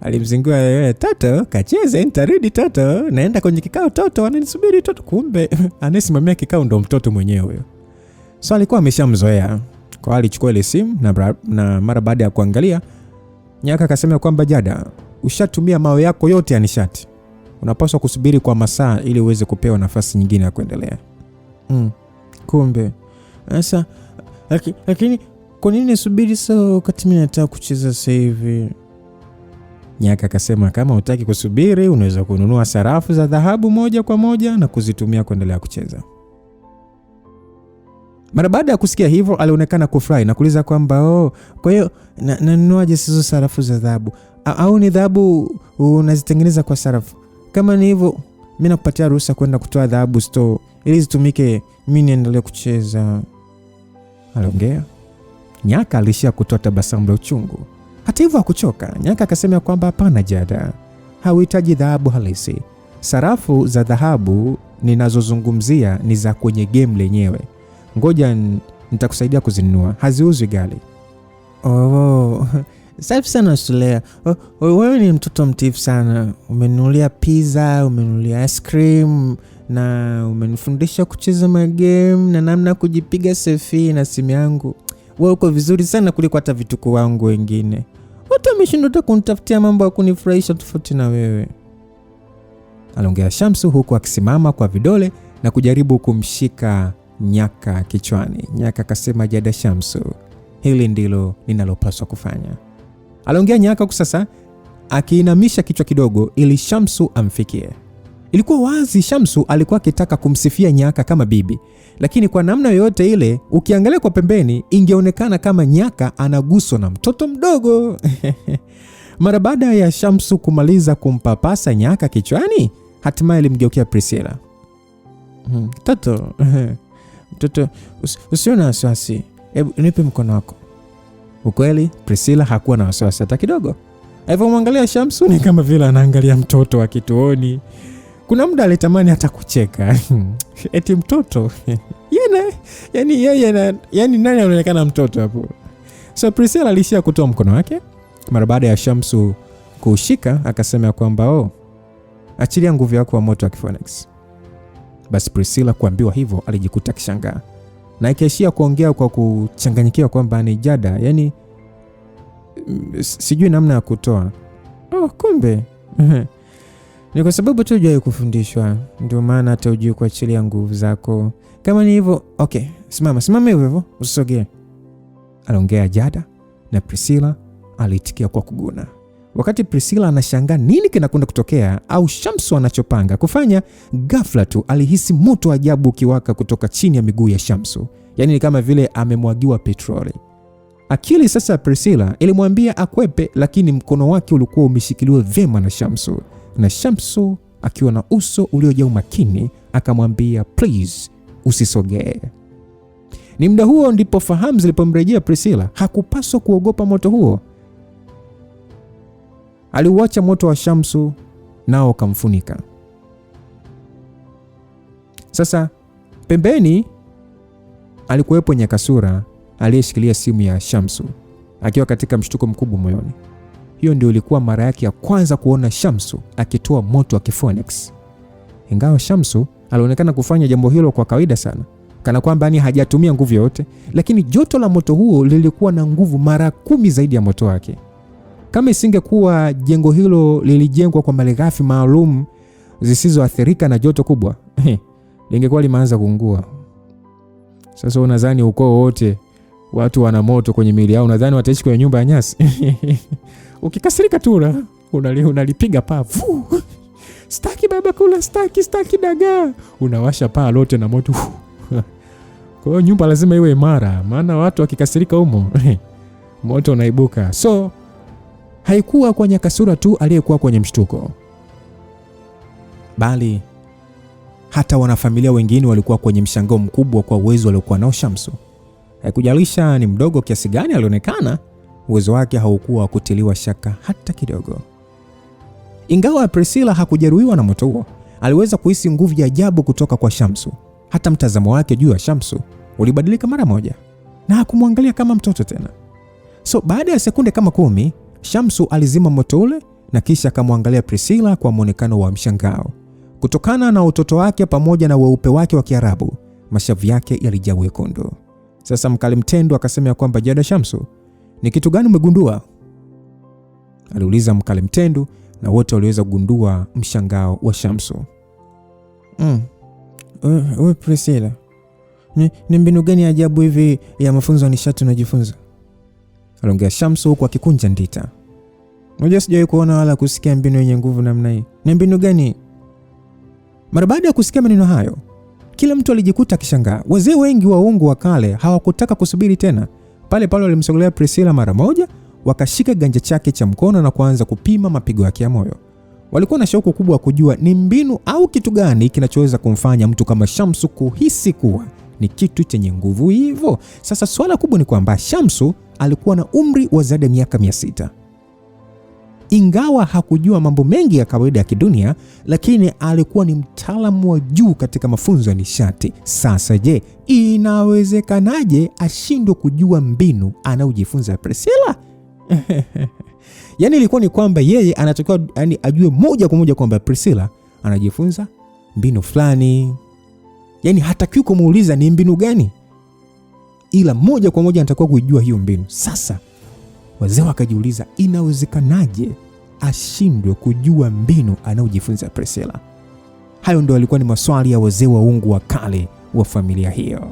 alimzingua Toto, kacheze nitarudi Toto, naenda kwenye kikao Toto, ananisubiri Toto, kumbe anasimamia kikao ndo mtoto mwenyewe. So alikuwa ameshamzoea. Kwa alichukua ile simu na mara baada ya kuangalia, Nyaka akasema kwamba Jada, ushatumia mawe yako yote ya nishati. Unapaswa kusubiri kwa masaa ili uweze kupewa nafasi nyingine ya kuendelea. Kumbe. Sasa lakini kwa nini nisubiri sasa wakati mimi nataka kucheza sasa hivi? Nyaka akasema kama hutaki kusubiri unaweza kununua sarafu za dhahabu moja kwa moja na kuzitumia kuendelea kucheza. Mara baada ya kusikia hivyo alionekana kufurahi na kuuliza kwamba kwa hiyo nanunuaje hizo sarafu za dhahabu? Au ni dhahabu unazitengeneza kwa sarafu? Kama ni hivyo mimi nakupatia ruhusa kwenda kutoa dhahabu store ili zitumike mimi niendelee kucheza. Aliongea. Nyaka alishia kutoa tabasamu la uchungu. Hata hivyo hakuchoka. Nyaka akasema kwamba hapana Jada, hauhitaji dhahabu halisi. Sarafu za dhahabu ninazozungumzia ni za kwenye game lenyewe. Ngoja nitakusaidia kuzinunua, haziuzwi gali. Safi sana Sulea. Wewe ni mtoto mtifu sana. Umenunulia pizza, umenunulia ice cream na umenifundisha kucheza magame na namna kujipiga selfie na simu yangu. Wewe uko vizuri sana kuliko hata vituko wangu wengine. Watu wameshindwa kunitafutia mambo ya kunifurahisha tofauti na wewe. Aliongea Shamsu huku akisimama kwa vidole na kujaribu kumshika Nyaka kichwani. Nyaka akasema Jada Shamsu, hili ndilo ninalopaswa kufanya. Aliongea Nyaka sasa akiinamisha kichwa kidogo ili Shamsu amfikie. Ilikuwa wazi Shamsu alikuwa akitaka kumsifia Nyaka kama bibi, lakini kwa namna yoyote ile ukiangalia kwa pembeni ingeonekana kama Nyaka anaguswa na mtoto mdogo. Mara baada ya Shamsu kumaliza kumpapasa Nyaka kichwani, hatimaye alimgeukia Priscilla. Mtoto usiwe na wasiwasi, hebu nipe mkono wako. Ukweli Priscilla hakuwa na wasiwasi hata kidogo. Alipomwangalia Shamsu ni kama vile anaangalia mtoto wa kituoni. Kuna muda alitamani hata kucheka. Eti mtoto. Yani nani anaonekana mtoto hapo? So Priscilla alishia kutoa mkono wake. Mara baada ya Shamsu kushika akasema kwamba achilia nguvu yako wa moto wa Phoenix. Basi Priscilla kuambiwa hivyo alijikuta kishangaa. Na ikaishia kuongea kwa kuchanganyikiwa kwamba ni Jada, yani sijui namna ya kutoa. Kumbe ni kwa sababu tu hujai kufundishwa, ndio maana hata hujui kuachilia nguvu zako. Kama ni hivyo, okay, simama hivyo, usisogee. Aliongea Jada na Priscilla aliitikia kwa kuguna. Wakati Priscilla anashangaa nini kinakwenda kutokea au Shamsu anachopanga kufanya, ghafla tu alihisi moto ajabu ukiwaka kutoka chini ya miguu ya Shamsu. Yaani ni kama vile amemwagiwa petroli. Akili sasa Priscilla ilimwambia akwepe, lakini mkono wake ulikuwa umeshikiliwa vyema na Shamsu. Na Shamsu akiwa na uso uliojaa umakini akamwambia please usisogee. Ni muda huo ndipo fahamu zilipomrejea Priscilla. Hakupaswa kuogopa moto huo. Aliuacha moto wa Shamsu nao kamfunika. Sasa pembeni alikuwepo Nyakasura aliyeshikilia simu ya Shamsu. akiwa katika mshtuko mkubwa moyoni. Hiyo ndio ilikuwa mara yake ya kwanza kuona Shamsu akitoa moto wa Kiphoenix. Ingawa Shamsu alionekana kufanya jambo hilo kwa kawaida sana, kana kwamba ni hajatumia nguvu yoyote, lakini joto la moto huo lilikuwa na nguvu mara 10 zaidi ya moto wake. Kama isingekuwa jengo hilo lilijengwa kwa malighafi maalum zisizoathirika na joto kubwa, lingekuwa limeanza kuungua. Sasa unadhani ukoo wote watu wana moto kwenye miili yao, unadhani wataishi kwenye nyumba ya nyasi? Ukikasirika tu unalipiga paa. Staki baba kula, staki dagaa. Unawasha paa lote na moto. Kwa hiyo nyumba lazima iwe imara, maana watu wakikasirika humo moto unaibuka. So haikuwa kwa Nyakasura tu aliyekuwa kwenye mshtuko, bali hata wanafamilia wengine walikuwa kwenye mshangao mkubwa kwa uwezo aliokuwa nao Shamsu. Haikujalisha ni mdogo kiasi gani alionekana, uwezo wake haukuwa wa kutiliwa shaka hata kidogo. Ingawa Priscilla hakujeruhiwa na moto huo, aliweza kuhisi nguvu ya ajabu kutoka kwa Shamsu. Hata mtazamo wake juu ya Shamsu ulibadilika mara moja, na hakumwangalia kama mtoto tena. So baada ya sekunde kama 10, Shamsu alizima moto ule na kisha akamwangalia Priscilla kwa muonekano wa mshangao. Kutokana na utoto wake pamoja na weupe wake wa Kiarabu, mashavu yake yalijaa wekundu. Sasa Mkali Mtendo akasema kwamba Jada Shamsu, ni kitu gani umegundua? Aliuliza Mkali Mtendo, na wote waliweza kugundua mshangao wa Shamsu. Wewe Priscilla, ni mbinu gani ajabu hivi ya mafunzo ya nishati unajifunza? Aliongea Shamsu huku akikunja ndita. Unajua sijawahi kuona wala kusikia mbinu yenye nguvu namna hii. Ni mbinu gani? Mara baada ya kusikia maneno hayo, kila mtu alijikuta akishangaa. Wazee wengi wa uongo wa kale hawakutaka kusubiri tena. Pale walimsogelea Priscilla mara moja, wakashika ganja chake cha mkono na kuanza kupima mapigo yake ya moyo. Walikuwa na shauku kubwa kujua ni mbinu au kitu gani kinachoweza kumfanya mtu kama Shamsu kuhisi kuwa ni kitu chenye nguvu hivyo. Sasa swala kubwa ni kwamba Shamsu alikuwa na umri wa zaidi ya miaka 600. Ingawa hakujua mambo mengi ya kawaida ya kidunia, lakini alikuwa ni mtaalamu wa juu katika mafunzo ya nishati. Sasa je, inawezekanaje ashindwe kujua mbinu anayojifunza Priscilla? Yaani ilikuwa ni kwamba yeye anatakiwa ajue moja kwa moja kwamba Priscilla anajifunza mbinu fulani. Yaani hatakiwi kumuuliza ni mbinu gani, ila moja kwa moja anatakiwa kujua hiyo mbinu. Sasa wazee wakajiuliza, inawezekanaje ashindwe kujua mbinu anayojifunza Priscilla? Hayo ndio alikuwa ni maswali ya wazee wa uongo wa kale wa familia hiyo.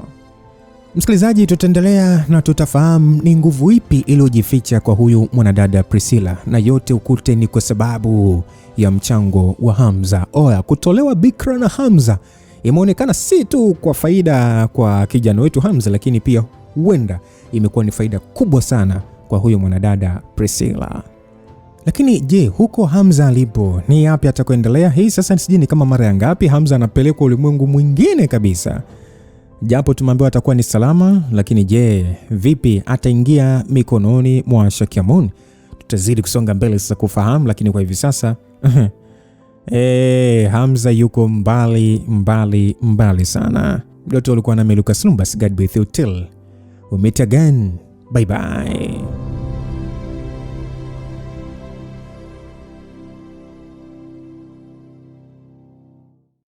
Msikilizaji, tutaendelea na tutafahamu ni nguvu ipi iliyojificha kwa huyu mwanadada Priscilla, na yote ukute ni kwa sababu ya mchango wa Hamza. Kutolewa bikra na Hamza imeonekana si tu kwa faida kwa kijana wetu Hamza, lakini pia huenda imekuwa ni faida kubwa sana kwa huyo mwanadada Priscilla. Lakini je, huko Hamza alipo ni yapi atakoendelea? Hii sasa sijui ni kama mara ya ngapi Hamza anapelekwa ulimwengu mwingine kabisa. Japo tumeambiwa atakuwa ni salama, lakini je, vipi ataingia mikononi mwa Shakiamun? Tutazidi kusonga mbele sasa kufahamu, lakini kwa hivi sasa Hamza yuko mbali sana. Mdoto ulikuwa na Lucas Lumbas. God be with you till we meet again. Bye bye.